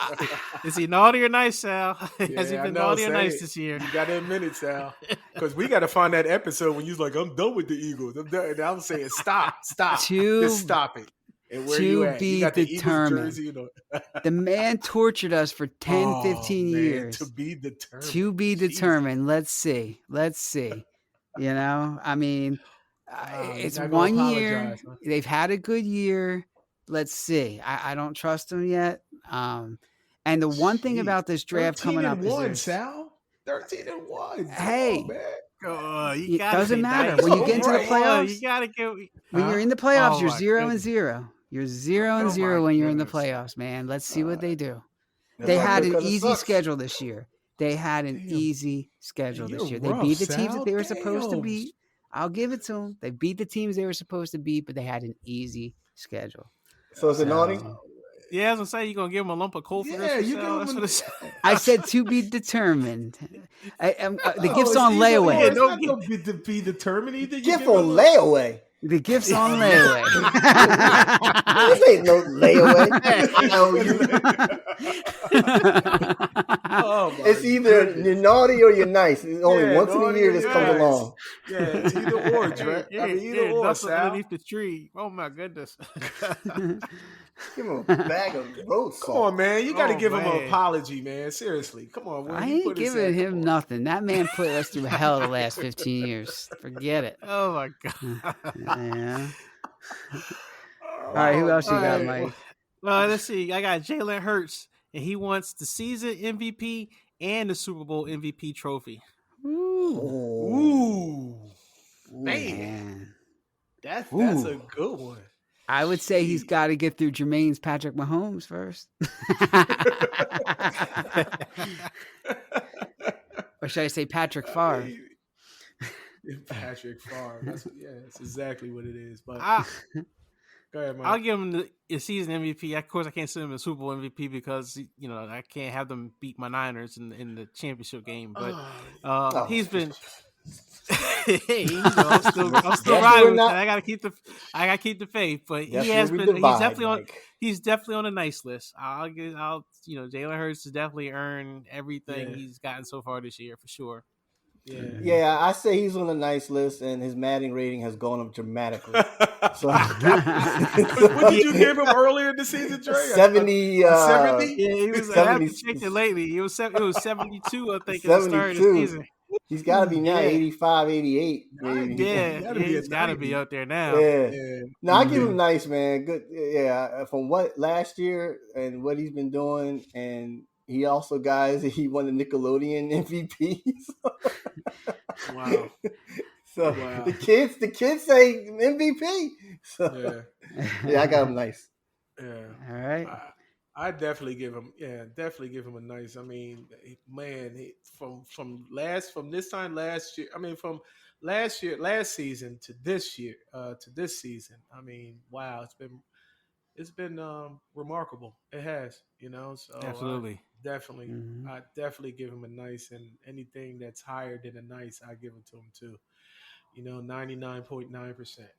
Is he naughty or nice, Sal? Has he Yeah, I been know, naughty or say nice it. this year? You gotta admit it, Sal. Because we gotta find that episode when you was like, I'm done with the Eagles. I'm done. And I'm saying, stop. Just stop it. And where to you at? be You got the determined. Eagles jersey, you know. the man tortured us for 10, 15 man, years. to be determined. To be Jeez. determined. Let's see. You know, I mean, You're it's not gonna 1 year. apologize, huh? They've had a good year. Let's see. I don't trust them yet. And the one thing Jeez. about this draft coming up 13-1, is Sal. 13-1. Hey. Come on, man. You it gotta doesn't be matter nice. when you get into the Right. playoffs. You gotta go. When you're in the playoffs, Oh you're my 0-0. You're 0-0 my when you're in the goodness. playoffs, man. Let's see what they do. That's They not had good an 'cause it easy sucks. schedule this year. They had an Damn. easy schedule this You're year. They rough, beat the teams Sal. that they were supposed to Damn. beat. I'll give it to them. They beat the teams they were supposed to beat, but they had an easy schedule. So is it naughty? Yeah, as I say, you're gonna give him a lump of coal for Yeah, this. you Sal? give him That's a- what it's. I said to be determined. The Oh, gift's it's on either or. layaway. It's not gonna be determined either. You Gift give him on a- layaway. The gift's on layaway. This ain't no layaway. Oh, my It's either goodness. you're naughty or you're nice. It's only Yeah, once in a naughty year or this you're comes nice. along. Yeah, it's either or, Dre. I mean, either or, nuts Sal. underneath the tree. Oh my goodness. Give him a bag of road Come salt. on, man. You got to Oh, give him an man. apology, man. Seriously. Come on. Will I you ain't put his giving hand- him come on. nothing. That man put us through hell the last 15 years. Forget it. Oh my god. Yeah. All right, who else you got, All right. Mike? Well, let's see. I got Jalen Hurts, and he wants the season MVP and the Super Bowl MVP trophy. Ooh, Ooh. Man. man. That's Ooh. a good one. I would say he's got to get through Jermaine's Patrick Mahomes first. Or should I say Patrick Favre? Patrick Favre. That's exactly what it is. But I, go ahead, Mike. I'll give him the season MVP. Of course, I can't send him a Super Bowl MVP because I can't have them beat my Niners in the championship game. But he's been. Hey, I'm still That's riding where with not- that. I gotta keep the faith. But That's he has where we been. divide, Mike. He's definitely on a nice list. Jalen Hurts has definitely earned everything Yeah. he's gotten so far this year for sure. Yeah, I say he's on a nice list, and his Madden rating has gone up dramatically. So, what did you give him earlier in the season, Dre? 70. 70? Yeah, he was. I 70, haven't checked it lately. It was 72, I think, at the start of the 72. season. He's got to be now Yeah. 85, 88, maybe. He's got to be up there now. Yeah. No, I give him nice, man. Good. Yeah, from what last year and what he's been doing, and he also, guys, he won the Nickelodeon MVP. Wow. So the kids say MVP. So yeah, I got him nice. Yeah. All right. I definitely give him a nice. I mean, man, from this time last year. I mean, from last season to this year, to this season. I mean, wow, it's been remarkable. It has, So Absolutely. I definitely give him a nice, and anything that's higher than a nice, I give it to him too. 99.9%.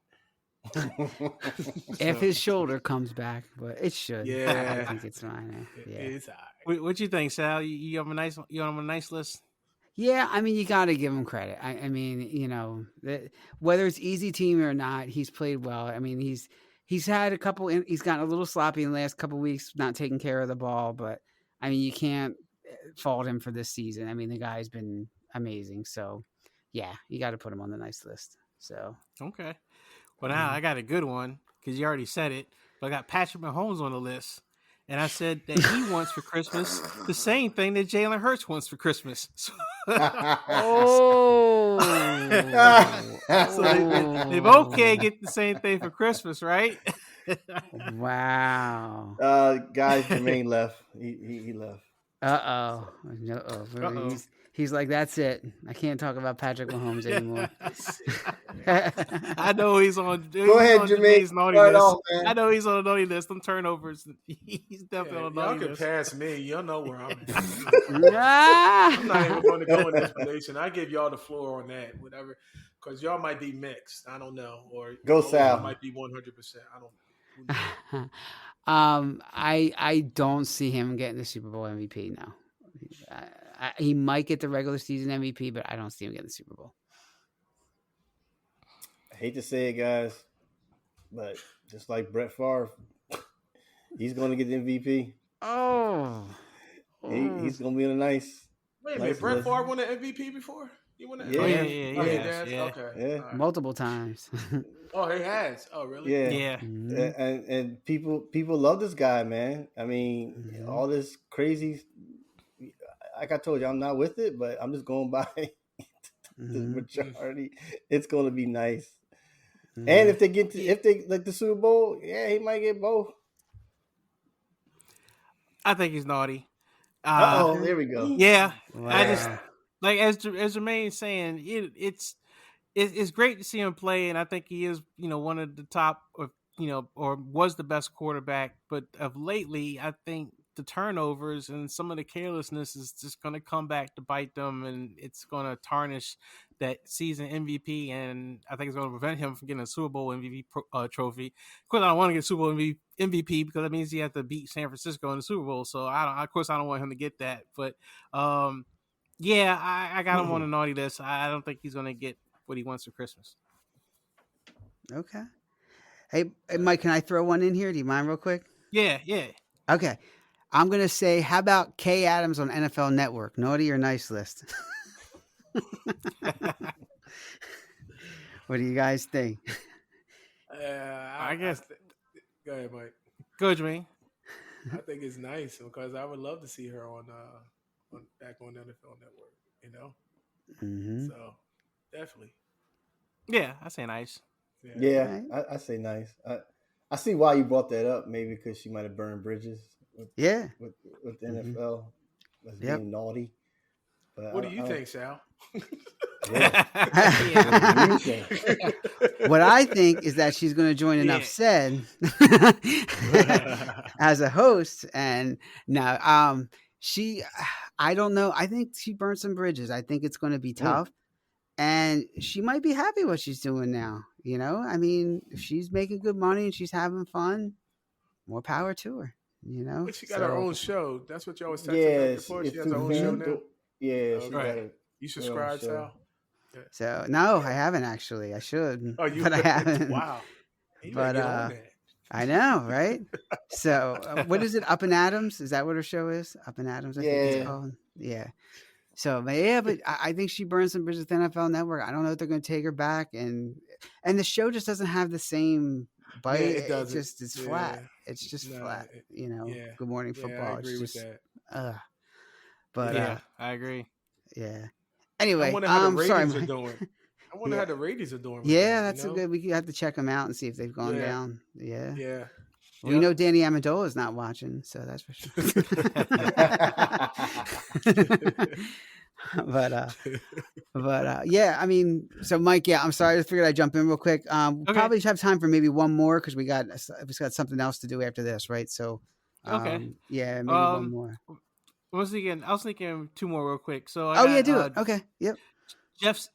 If his shoulder comes back, but it should. Yeah, I think it's fine. Yeah. It's all right. What you think, Sal? You have a nice list? Yeah, I mean, you got to give him credit. I mean, whether it's easy team or not, he's played well. I mean, he's had a couple. He's gotten a little sloppy in the last couple of weeks, not taking care of the ball. But I mean, you can't fault him for this season. I mean, the guy's been amazing. So, yeah, you got to put him on the nice list. So okay. Well, now I got a good one because you already said it. But I got Patrick Mahomes on the list. And I said that he wants for Christmas the same thing that Jalen Hurts wants for Christmas. Oh. So they both can't get the same thing for Christmas, right? Wow. Guys, Jermaine left. He left. Uh-oh. He's like, that's it. I can't talk about Patrick Mahomes anymore. I know he's on. Go ahead, Jermaine. Naughty list. I know he's on a naughty list. Them turnovers. He's definitely on a naughty y'all list. Y'all can pass me. Y'all know where I'm at. Ah! I'm not even going to go in explanation. I give y'all the floor on that, whatever, because y'all might be mixed. I don't know, or go Sal. Might be 100%. I don't. I don't see him getting the Super Bowl MVP now. He might get the regular season MVP, but I don't see him getting the Super Bowl. I hate to say it, guys, but just like Brett Favre, he's going to get the MVP. He's going to be in a nice. Wait a minute, Brett Favre won the MVP before? You won the MVP? Yeah. Okay. Yeah. Right. Multiple times. Oh, he has. Oh, really? Yeah. Mm-hmm. And people love this guy, man. I mean, all this crazy. Like I told you, I'm not with it, but I'm just going by the majority. It's going to be nice. And if they like the Super Bowl, yeah, he might get both. I think he's naughty. There we go. Yeah, wow. I just like as Jermaine's saying, it's great to see him play, and I think he is one of the top, or was the best quarterback. But of lately, I think the turnovers and some of the carelessness is just going to come back to bite them, and it's going to tarnish that season MVP, and I think it's going to prevent him from getting a Super Bowl MVP trophy. Of course, I don't want to get Super Bowl MVP because that means he has to beat San Francisco in the Super Bowl. So I don't want him to get that. But yeah, I got him on a naughty list. I don't think he's going to get what he wants for Christmas. Okay. Hey, Mike, can I throw one in here? Do you mind real quick? Yeah. Okay. I'm going to say, how about Kay Adams on NFL Network? Naughty or nice list? What do you guys think? I guess. Go ahead, Mike. Go, Jermaine. I think it's nice because I would love to see her back on NFL Network. Mm-hmm. So definitely. Yeah, I say nice. Yeah, I say nice. I see why you brought that up. Maybe because she might have burned bridges. With the NFL as being naughty. But what do you think, Sal? What I think is that she's going to join Enough Said as a host, and no, I don't know. I think she burned some bridges. I think it's going to be tough, and she might be happy what she's doing now. I mean, if she's making good money and she's having fun, more power to her. But she got her own show. That's what you always said. Yeah, before. She has her own show now. Yeah, she got it. You subscribe, sure. Sal? Yeah. So no, I haven't actually. I should, Oh, you? but I haven't. Wow. You better But get on that. I know, right? So what is it? Up and Adams? Is that what her show is? Up and Adams, I think it's Yeah. called. Yeah. So yeah, but I think she burned some bridges with NFL Network. I don't know if they're going to take her back, and the show just doesn't have the same bite. Yeah, it doesn't. It's flat. Yeah. It's just No, flat. You know. yeah. Good Morning Yeah, Football. I agree it's with just, that. But yeah, I agree. yeah. I Anyway, wonder how the sorry, ratings are Mike. doing. I wonder Yeah. how the ratings are doing. With Yeah, that, that's a good. We have to check them out and see if they've gone Yeah. down. Yeah. Yeah. Well, you know Danny Amendola is not watching, so that's for sure. but yeah, I mean, so Mike, yeah, I'm sorry. I figured I'd jump in real quick. Probably have time for maybe one more because we got something else to do after this, right? So, yeah, maybe one more. I was thinking two more real quick. So do it. Okay, yep.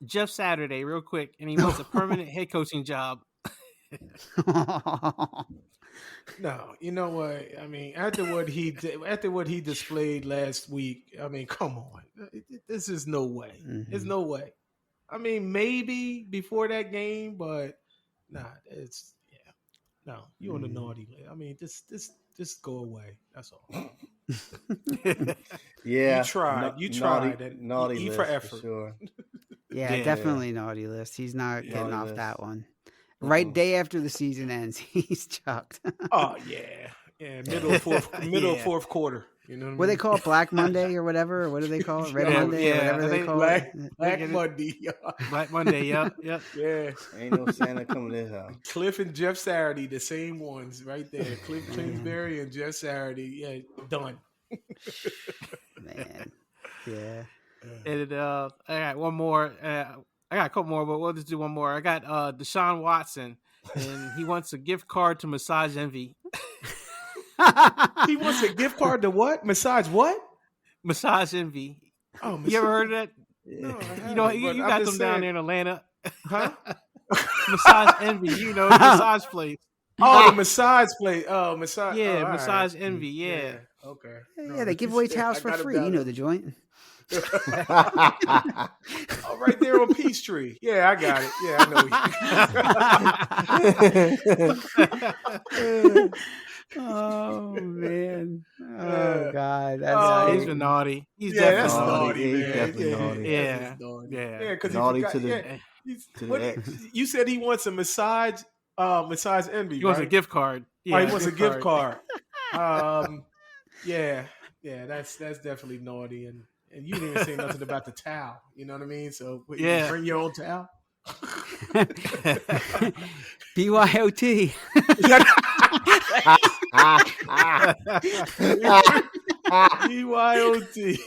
Jeff Saturday, real quick, and he wants a permanent head coaching job. No, you know what? I mean, after what he displayed last week, I mean, come on, this is no way. There's no way. I mean, maybe before that game, but nah, no. You on the naughty list. I mean, just go away. That's all. Yeah, you tried. You tried. Naughty E list for effort. for sure. Yeah, definitely naughty list. He's not getting off list. that one. Right day after the season ends, he's chucked. Oh yeah. Middle of fourth quarter. You know what they call it, Black Monday or whatever. Or what do they call it? Red Monday or whatever they call it. Black Monday. Black Monday. Yep. Yeah. Ain't no Santa coming to this house. Cliff and Jeff Saturday, the same ones right there. Cliff Kingsbury and Jeff Saturday. Yeah, done. Man. Yeah. And I got one more. I got a couple more, but we'll just do one more. I got Deshaun Watson, and he wants a gift card to Massage Envy. He wants a gift card to what? Massage what? Massage Envy. Oh, you ever heard of that? No, you got them down there in Atlanta. Huh? Massage Envy, the massage place. Oh, the massage place. Oh, massage. Yeah, oh, Massage right. Envy. Yeah. Okay. Yeah, they give away towels for free. You know the joint. Oh, right there on Peachtree. Yeah, I got it. Yeah, I know. Oh man! Oh god! He's been naughty. He's definitely naughty. Yeah. Because naughty to the you said he wants a massage envy. He wants a gift card. Yeah, he wants a gift card. Yeah, that's definitely naughty. And you didn't even say nothing about the towel. You know what I mean? So you bring your own towel. BYOT. BYOT.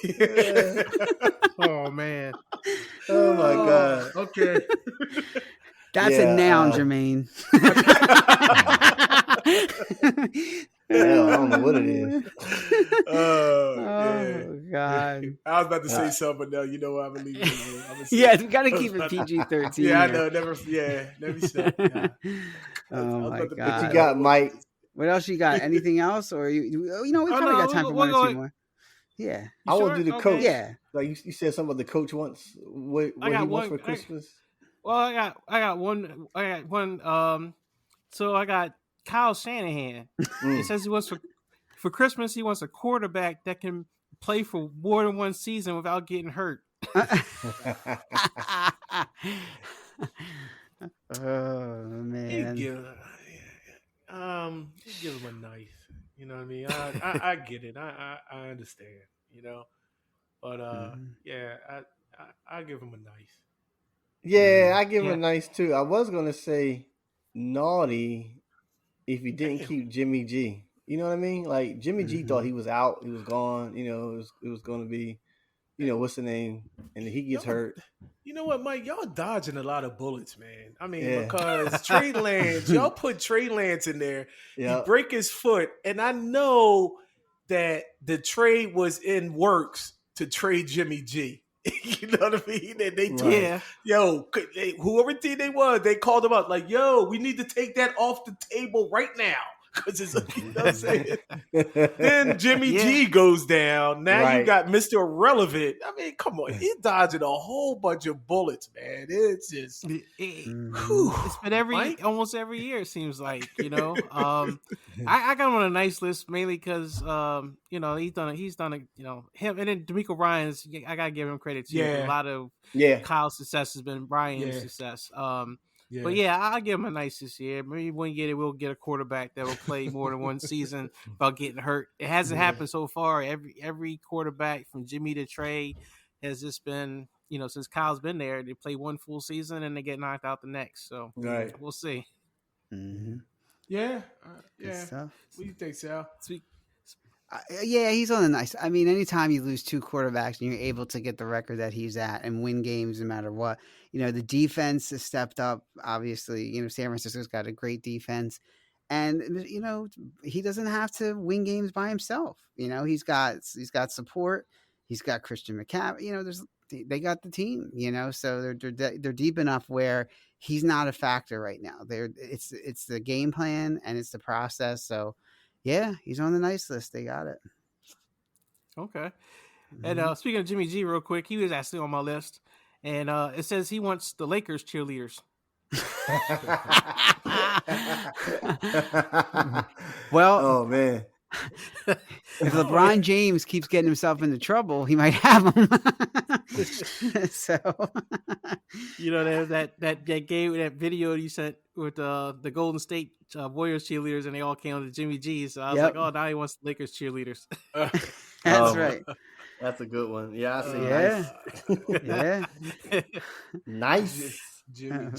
Oh man. Oh my god. Okay. That's a noun, Jermaine. Hell, I don't know what it is. Oh god! I was about to say something, but no, you know what? I'm gonna leave it. Yeah, we gotta keep it PG-13. Yeah, I know. Never stop. Yeah. Oh my god! What you got, Mike? What else you got? Anything else, or we probably got time for one or two more. Yeah, I will do the coach. Yeah, like you said something about the coach wants. What he wants for Christmas? I got one. So I got Kyle Shanahan. It says he wants for Christmas. He wants a quarterback that can play for more than one season without getting hurt. Oh man! Give him a knife. You know what I mean? I get it. I understand. You know, but I give him a knife. Yeah, I give him a nice too. I was gonna say naughty if you didn't keep Jimmy G. You know what I mean? Like Jimmy G thought he was out, he was gone. You know, it was going to be, what's the name? And he gets hurt. You know what, Mike? Y'all dodging a lot of bullets, man. I mean, because Trey Lance, y'all put Trey Lance in there. He break his foot, and I know that the trade was in works to trade Jimmy G. You know what I mean? And they told, whoever team they was, they called him up like, yo, we need to take that off the table right now. because it's you know what I'm saying. Then Jimmy Yeah. G goes down. Now you Right. got Mr. Irrelevant. I mean, come on, he's dodging a whole bunch of bullets, man. It's just It's been almost every year. It seems like I got him on a nice list mainly because he's done him and then D'Amico Ryan's. I gotta give him credit too. Yeah. A lot of Yeah. Kyle's success has been Ryan's Yeah. success. But yeah, I'll give him a nice this year. Maybe we'll get a quarterback that will play more than one season without getting hurt. It hasn't happened so far. Every quarterback from Jimmy to Trey has just been, since Kyle's been there, they play one full season and they get knocked out the next. So we'll see. Mm-hmm. yeah. Good stuff. What do you think, Sal? Yeah, he's on the nice. I mean, anytime you lose two quarterbacks and you're able to get the record that he's at and win games no matter what, the defense has stepped up. Obviously, San Francisco's got a great defense, and he doesn't have to win games by himself. He's got support. He's got Christian McCaffrey. They got the team. So they're deep enough where he's not a factor right now. It's the game plan and it's the process. So. Yeah, he's on the nice list. They got it. Okay. And speaking of Jimmy G, real quick, he was actually on my list, and it says he wants the Lakers cheerleaders. Well, oh man, if LeBron James keeps getting himself into trouble, he might have him. So, that game, that video you sent with the Golden State Warriors cheerleaders, and they all came on to Jimmy G. So I was like, oh, now he wants Lakers cheerleaders. That's right. That's a good one. Yeah, I see. Yeah. Nice. Jimmy.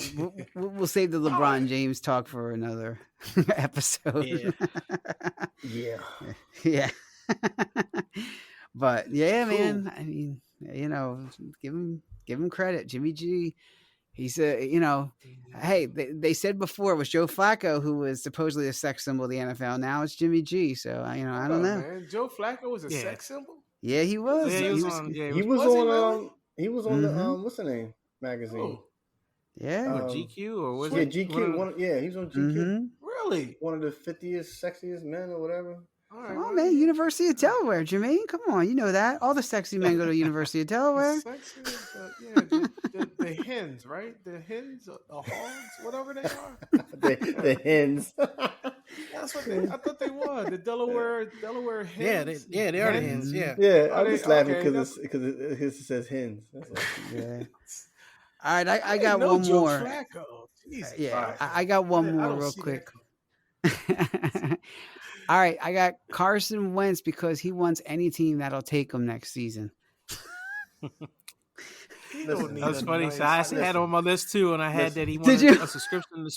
We'll save the LeBron James talk for another episode. Yeah. But yeah, man. I mean, give him credit, Jimmy G. He's hey, they said before it was Joe Flacco who was supposedly a sex symbol of the NFL. Now it's Jimmy G. So I don't know. Man. Joe Flacco was a sex symbol. Yeah, he was. Yeah, he was on the what's the name magazine? Oh. Yeah, GQ or was it? GQ. He was on GQ. Mm-hmm. Really? One of the 50th sexiest men or whatever. Come on, man. University of Delaware, Jermaine. Come on, you know that. All the sexy men go to University of Delaware. The hens, right? The hens, the hogs, whatever they are. the hens. That's what I thought they were. The Delaware hens. Yeah, they are the hens. Yeah. Yeah, I'm just laughing because it says hens. That's yeah. All right, I got one more. Yeah, I got one more real quick. All right, I got Carson Wentz because he wants any team that'll take him next season. That was funny. So I actually had on my list too, and I had that he wanted a subscription to.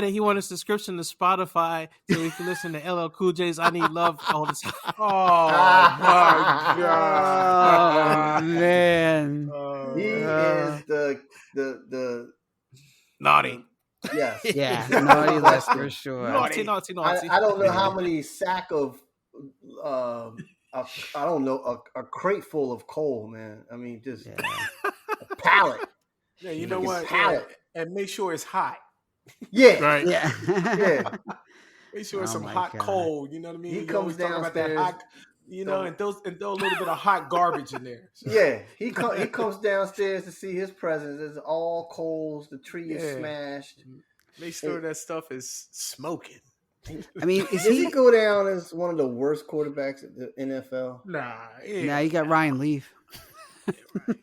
He wanted a subscription to Spotify so he could listen to LL Cool J's "I Need Love" all the time. Oh my god! Oh man, he is the naughty. Yes. Yeah, naughty list for sure. Naughty. I don't know how many sack of I don't know a crate full of coal, man. I mean, just a pallet. Yeah, you know what? And make sure it's hot. Yeah. Right. Yeah. Yeah. Make sure it's some hot coal. You know what I mean? He comes downstairs. About that hot, and throw a little bit of hot garbage in there. So. Yeah, he comes downstairs to see his presents. It's all coals. The tree is smashed. Make sure that stuff is smoking. I mean, does he go down as one of the worst quarterbacks at the NFL? Nah, you got Ryan Leaf.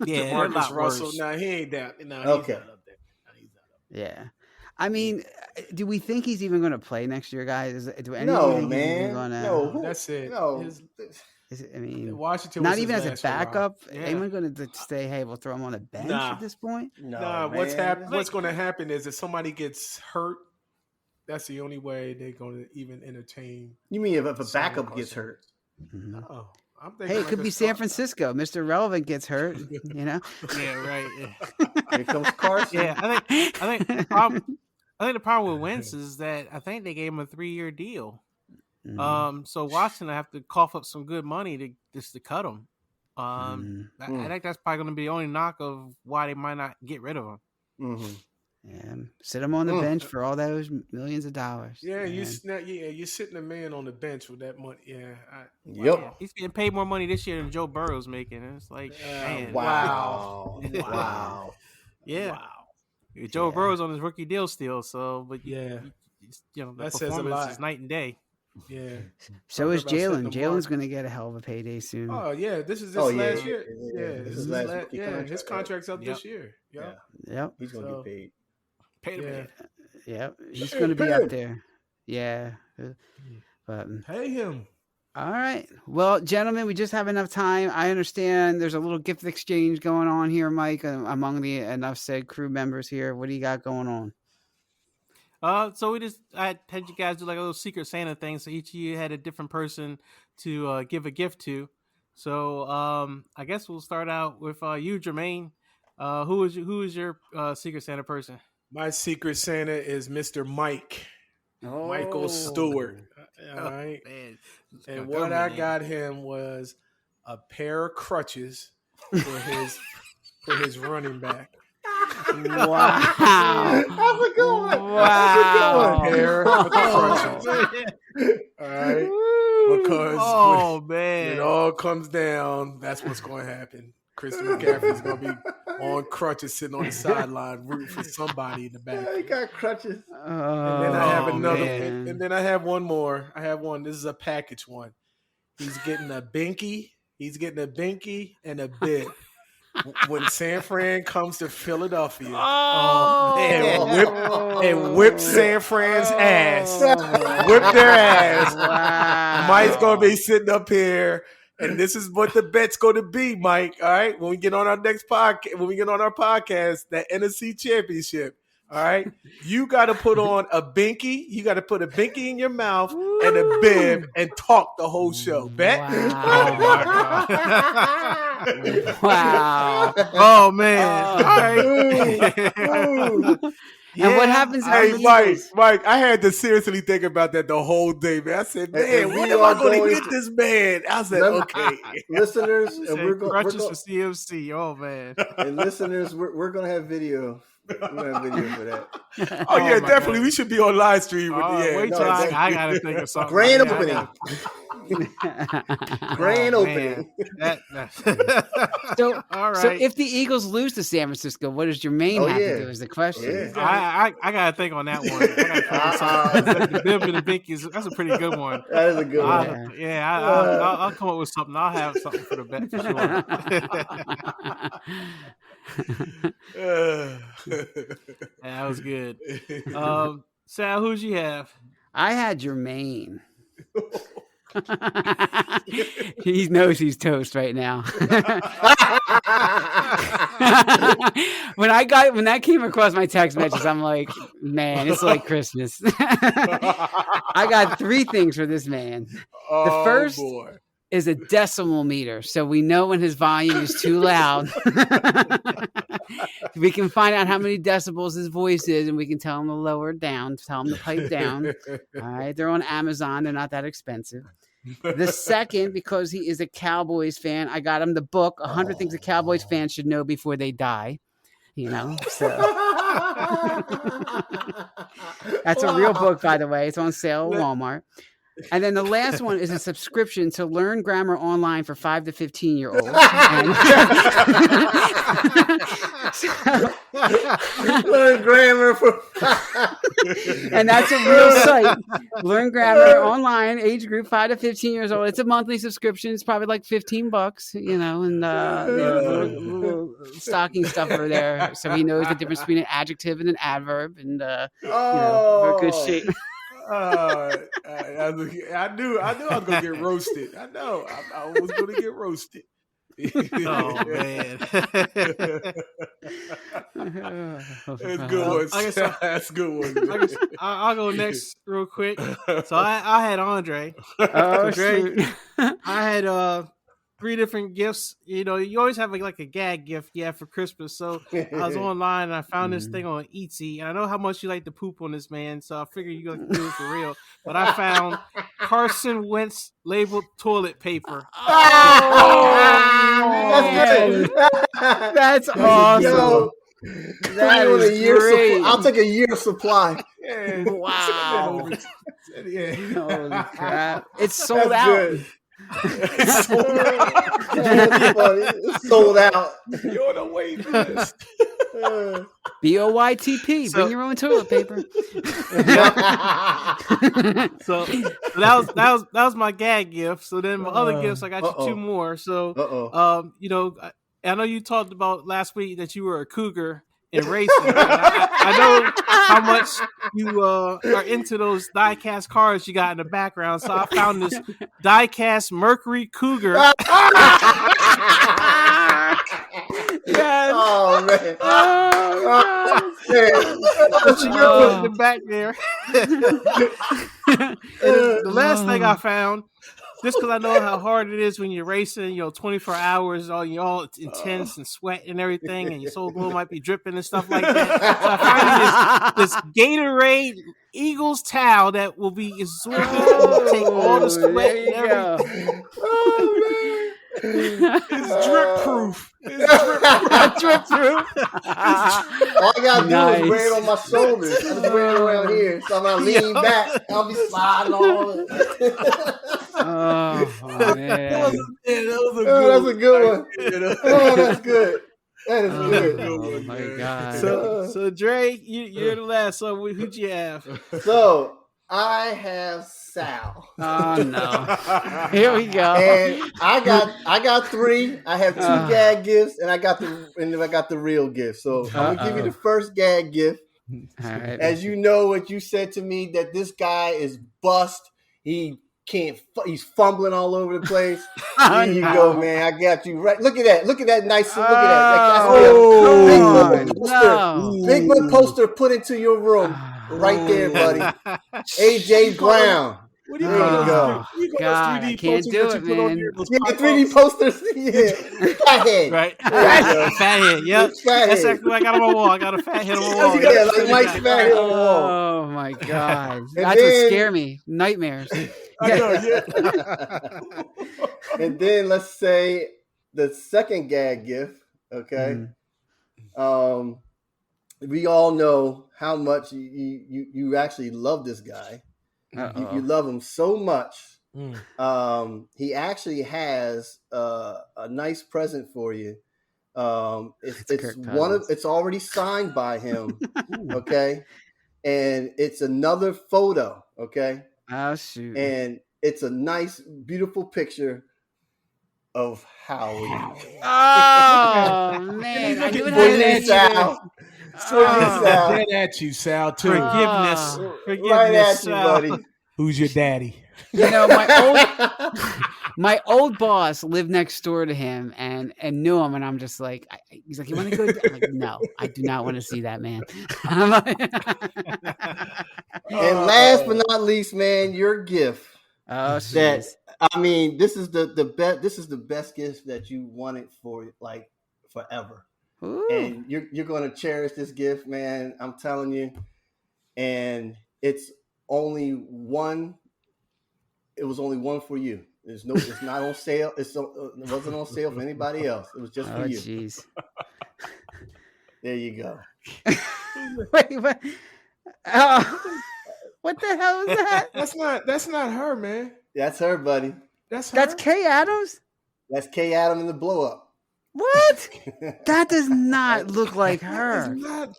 Yeah, Marcus Russell. Nah, he ain't that. No, okay. He's not up there. No, he's not up there. Yeah. I mean, do we think he's even going to play next year, guys? No, man. No, that's it. No. Washington not even as a backup. Yeah. Anyone going to say, "Hey, we'll throw him on the bench at this point"? No. What's going to happen is if somebody gets hurt, that's the only way they're going to even entertain. You mean if a backup gets hurt? Mm-hmm. No. Hey, it could be San Francisco. Mr. Relevant gets hurt. Yeah, right. Yeah. Here comes Carson. Yeah, I think the problem with Wentz is that I think they gave him a 3-year deal. Mm-hmm. So Washington have to cough up some good money to cut him. I think that's probably going to be the only knock of why they might not get rid of him. Mm-hmm. Yeah, sit him on the bench for all those millions of dollars. Yeah, man. you're sitting a man on the bench with that money. Yeah. Yep. Wow. He's getting paid more money this year than Joe Burrow's making. And it's like, man, Wow. Wow. Wow. yeah. Wow. Joe Yeah. Burrow's on his rookie deal still, so but Yeah. the That says a performance lot. is night and day. Yeah. So Talking is about setting Jalen. the Jalen's mark. going to get a hell of a payday soon. Oh yeah, this is Oh, this yeah, last yeah, year. yeah, Yeah, this this is is last last. rookie Yeah, contract, his right? contract's up Yep. this year. Yep. Yep. He's gonna So- get paid. Pay the Yeah. man. Yep. He's Hey, going to be pay up him. there. Yeah. But Pay him. all right. Well, gentlemen, we just have enough time. I understand there's a little gift exchange going on here, Mike, among the Enough Said crew members here. What do you got going on? So I had you guys do like a little Secret Santa thing. So each of you had a different person to give a gift to. So I guess we'll start out with you, Jermaine. Who is your Secret Santa person? My Secret Santa is Mr. Mike. Michael Stewart. All right. Man, And what I got him was a pair of crutches for his running back. Wow. How's it going? Wow. A pair of crutches. All right. Because when man, it all comes down, that's what's going to happen. Christian McCaffrey's going to be on crutches sitting on the sideline rooting for somebody in the back. He got crutches. And then I have another, man. and then I have one more. I have one. This is a package one. He's getting a binky. He's getting a binky and a bib. When San Fran comes to Philadelphia and whip San Fran's ass, whip their ass. Wow. Mike's gonna be sitting up here, and this is what the bet's going to be, Mike. All right, when we get on our next podcast, that NFC Championship. All right, you got to put on a binky. You got to put a binky in your mouth and a bib and talk the whole show. Bet. Wow. Wow. Oh man! All right. And what happens? Hey, after Mike, I had to seriously think about that the whole day, man. I said, man, And when we am I are going to going get this man? I said, Let me- okay. Listeners, and we're crutches going for CMC. Oh man! and listeners, we're gonna have video. We're gonna have video for that. Oh, yeah, my definitely. God. We should be on live stream. Wait no, till I exactly. gotta think of something. Grand Yeah, I opening. gotta- Grand Oh, opening. man. So, All right. so if the Eagles lose to San Francisco, what does Jermaine Oh, have yeah. to do? Is the question. Yeah. I gotta think on that one. I gotta come up with something. The bib and the binky that's a pretty good one. That is a good one. I'll come up with something. I'll have something for the bet for sure. That was good. Sal, who'd you have? I had Jermaine. He knows he's toast right now. When that came across my text messages, I'm like, man, it's like Christmas. I got 3 things for this man. The first is a decimal meter, so we know when his volume is too loud. We can find out how many decibels his voice is, and we can tell him to lower it down, tell him to pipe down. All right, they're on Amazon. They're not that expensive. The second, because he is a Cowboys fan, I got him the book, 100 Things a Cowboys fan should know before they die. You know, so that's a real book, by the way. It's on sale at Walmart. And then the last one is a subscription to Learn Grammar Online for 5 to 15-year-olds. Learn grammar for. And that's a real site. Learn Grammar Online, age group 5 to 15 years old. It's a monthly subscription. It's probably like $15, you know, and little stocking stuffer there, so he knows the difference between an adjective and an adverb, and you know, we're in good shape. I knew I was gonna get roasted. I know I was gonna get roasted. Oh man, It's good one. That's good one. I'll go next real quick. So I had Andre. Oh, Greg, shoot. I had 3 different gifts. You know, you always have like a gag gift you have for Christmas. So I was online and I found this thing on Etsy, and I know how much you like to poop on this man, so I figured you like to do it for real. But I found Carson Wentz labeled toilet paper. That's good. That's awesome. Yo, That on a is year great. I'll take a year supply. Yeah. Wow. Yeah. Holy crap. It's sold That's out. good. It's sold out. That's funny. It's sold out. You're on the wait list. BOYTP. So- Bring your own toilet paper. So that was my gag gift. So then my other gifts, I got you two more. So I know you talked about last week that you were a cougar in racing. I know how much you are into those die-cast cars you got in the background. So I found this die-cast Mercury Cougar. Yes. Oh man. What you put in the back there. And the last thing I found, just because I know how hard it is when you're racing, 24 hours, you're all intense and sweat and everything, and your soul glow might be dripping and stuff like that. So I found this Gatorade Eagles towel that will be absorbent and take all the sweat and everything. Oh man. It's drip proof. It's drip proof. All I gotta do is wear it on my shoulders. I'm just wearing it around here. So I'm gonna lean back. I'll be sliding all over. Oh man. That's a good one. Oh, that's good. That is good. Oh my god. So Dre, you're the last. So who'd you have? So I have Sal. Oh no. Here we go. And I got three. I have two gag gifts, and I got the real gift. So I'm gonna give you the first gag gift. All right. As you know, what you said to me, that this guy is bust. He can't. He's fumbling all over the place. Here you go, man. I got you right. Look at that. Look at that nice. Look at that. That's big book poster put into your room. Right there, buddy. AJ Brown. What do you go. God, I can't do it, man. Yeah, 3D posters. Yeah. Fathead. Right. Fathead. Yep. That's exactly what I got on my wall. I got a fat head on my wall. Yeah, like Mike's fathead on the wall. Oh my god. That's what scare me. Nightmares. I know, yeah. And then let's say the second gag gift, okay? We all know how much you actually love this guy. You love him so much. He actually has a nice present for you. It's already signed by him. Okay, and it's another photo. Okay. Oh shoot. And it's a nice, beautiful picture of Howie. Oh man, I knew it had Sal. Dead at you, Sal. Too. Forgiveness, Right at you, buddy. Who's your daddy? You know, my old boss lived next door to him and knew him, and I'm just like, he's like, you want to go? I'm like, no, I do not want to see that man. And last but not least, man, your gift. Oh, shit. This is the best. This is the best gift that you wanted for like forever. Ooh. And you're going to cherish this gift, man. I'm telling you. And it's only one. It was only one for you. It's not on sale. It wasn't on sale for anybody else. It was just for you. Jeez. There you go. Wait, what? Oh, what the hell is that? That's not her, man. That's her, buddy. That's her? That's Kay Adams? That's Kay Adams in the blow up. What? That does not look like her.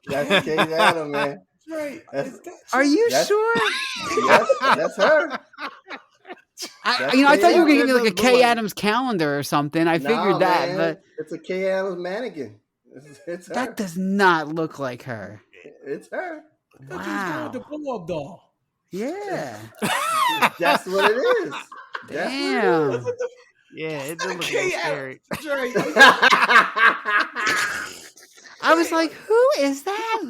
That's Kay Adams, man. Right. Are you sure? Yes, that's her. I thought you were going to give me like a Kay Adams calendar or something. I figured that, man. but it's a Kay Adams mannequin. It's her. That does not look like her. It's her. Wow. The blow-up doll. Yeah. That's what it is. Damn. Yeah, it does look scary. I was like, who is that?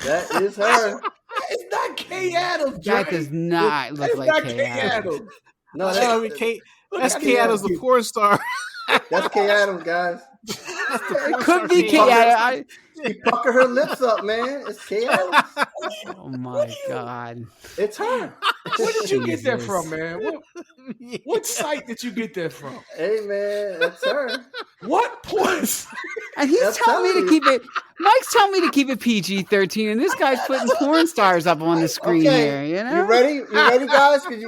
That is her. It's not Kay Adams. That does not look like Kay Adams. No, that's Kay Adams, the porn star. That's Kay Adams, guys. It could be Kay Adams. She pucker her lips up, man. It's Kay Adams. Oh my God. It's her. Where did you get that from, Jesus. man? What site did you get that from? Hey man, that's her. What points? And he's I'm telling me telling to you. keep it. Mike's telling me to keep it PG-13, and this guy's putting porn stars up on the screen here. Okay, You know? you ready? You ready, guys? Because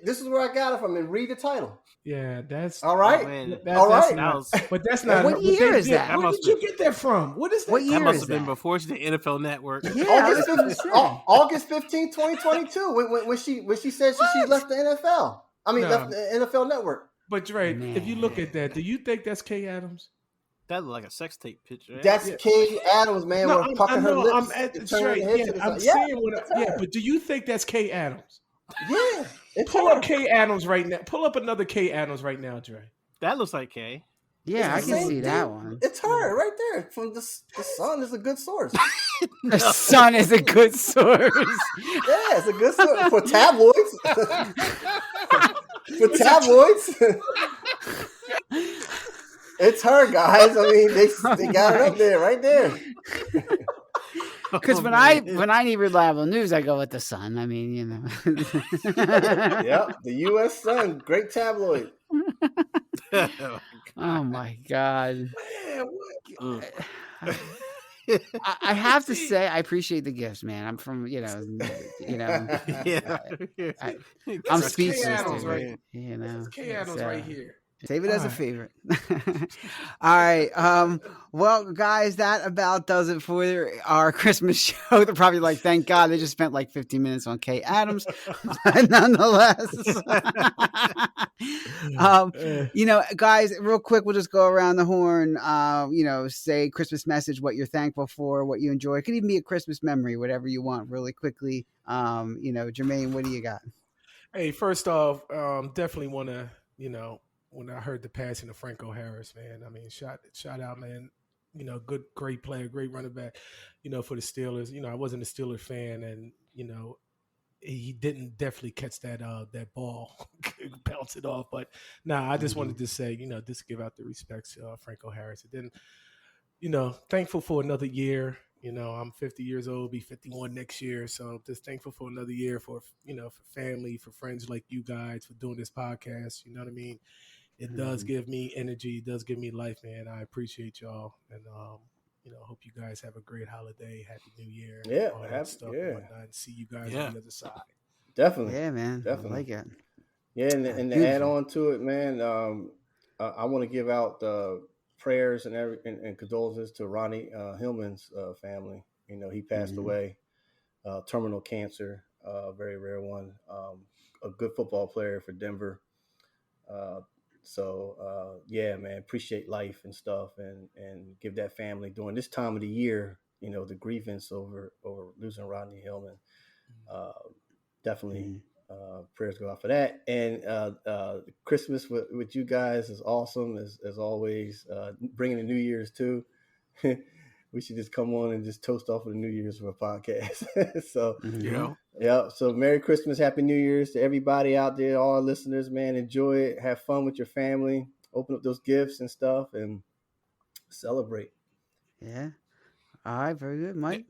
this is where I got it from. And read the title. Yeah, that's All Oh, right. man. All that's right. That not. was But that's not. What her. year They is did- that? Where must did you get that from? What is that? What year that must is have been that? before the NFL Network. Yeah, I was August gonna 15th, say. August 15th, 2022. When she said she What? left the NFL. I mean, No. left the NFL Network. But Dre, if you look Man. at that, do you think that's Kay Adams? That looked like a sex tape picture. That's Yeah. Kay Adams, man. No, With pucking her lips, I'm at and turning Dre. her head Yeah, to the I'm side. Yeah, saying what. that's Yeah, her. but do you think that's Kay Adams? Yeah, it's Pull her. up Kay Adams right now. Pull up another Kay Adams right now, Dre. That looks like Kay. Yeah, I It's the can same see thing. that one. It's her right there. From the Sun is a good source. The Sun is a good source. Yeah, it's a good source for tabloids. For tabloids. It's her, guys. I mean, they got it up there, right there. Because when I need reliable news, I go with the Sun. I mean, you know. Yep, the U.S. Sun, great tabloid. Oh my God. Man, what? I have to say I appreciate the gifts, man. I'm from yeah. I'm This is Kay speechless, Adams, dude. right? You This know, is Kay Adams it's, right here. save it as a All right. favorite. All right. Well, guys, that about does it for our Christmas show. They're probably like, thank God they just spent like 15 minutes on Kay Adams. But nonetheless. You know, guys, real quick, we'll just go around the horn. You know, say Christmas message, what you're thankful for, what you enjoy. It could even be a Christmas memory, whatever you want, really quickly. You know, Jermaine, what do you got? Hey, first off, definitely want to, you know, when I heard the passing of Franco Harris, man, I mean, shout out, man. You know, great player, great running back, you know, for the Steelers. You know, I wasn't a Steelers fan, and, you know, he didn't definitely catch that ball, bounce it off. But I just wanted to say, you know, just give out the respects to Franco Harris. And then, you know, thankful for another year. You know, I'm 50 years old, be 51 next year. So just thankful for another year for, you know, for family, for friends like you guys, for doing this podcast. You know what I mean? It does give me energy. It does give me life, man. I appreciate y'all. And, you know, hope you guys have a great holiday. Happy New Year. Yeah, all that happy- stuff yeah. and whatnot. And see you guys on the other side. Definitely. Yeah, man. Definitely. I like it. Yeah, and to add on to it, man, I want to give out prayers and condolences to Ronnie Hillman's family. You know, he passed away, terminal cancer, very rare one. A good football player for Denver. So yeah, man, appreciate life and stuff, and give that family during this time of the year, you know, the grievance over losing Rodney Hillman. Definitely prayers go out for that. And Christmas with you guys is awesome as always. Bringing the New Year's too. We should just come on and just toast off of the New Year's for a podcast. So yeah. So Merry Christmas, Happy New Year's to everybody out there, all our listeners, man. Enjoy it, have fun with your family, open up those gifts and stuff, and celebrate. Yeah. All right, very good, Mike.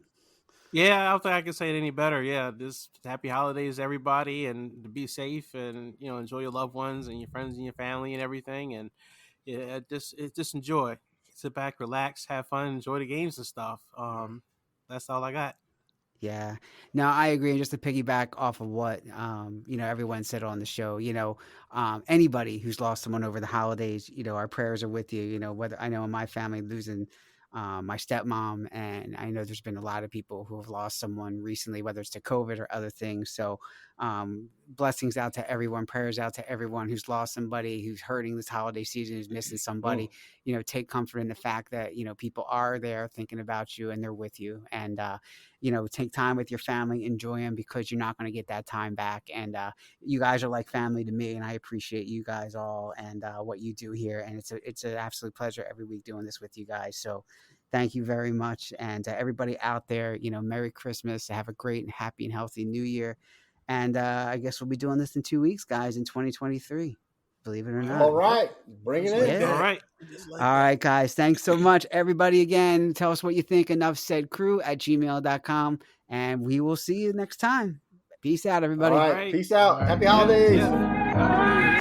Yeah, I don't think I can say it any better. Yeah, just happy holidays, everybody, and to be safe, and you know, enjoy your loved ones and your friends and your family and everything, and yeah, just enjoy. Sit back, relax, have fun, enjoy the games and stuff. That's all I got. Yeah, no, I agree. And just to piggyback off of what you know, everyone said on the show, you know, anybody who's lost someone over the holidays, you know, our prayers are with you. You know, whether I know in my family losing my stepmom, and I know there's been a lot of people who have lost someone recently, whether it's to COVID or other things. So blessings out to everyone, prayers out to everyone who's lost somebody, who's hurting this holiday season, who's missing somebody. You know, take comfort in the fact that, you know, people are there thinking about you and they're with you. And you know, take time with your family, enjoy them, because you're not going to get that time back. And you guys are like family to me, and I appreciate you guys all and what you do here. And it's an absolute pleasure every week doing this with you guys. So thank you very much. And everybody out there, you know, Merry Christmas. Have a great and happy and healthy New Year. And I guess we'll be doing this in 2 weeks, guys, in 2023. Believe it or not. All right, bring it Just in. like Yeah. All that. right. Just like All right, guys. Thanks so much, everybody. Again, tell us what you think. enoughsaidcrew@gmail.com. And we will see you next time. Peace out, All everybody. right, All right. peace out. All right. Happy Yeah. holidays. Yeah. Happy New Year.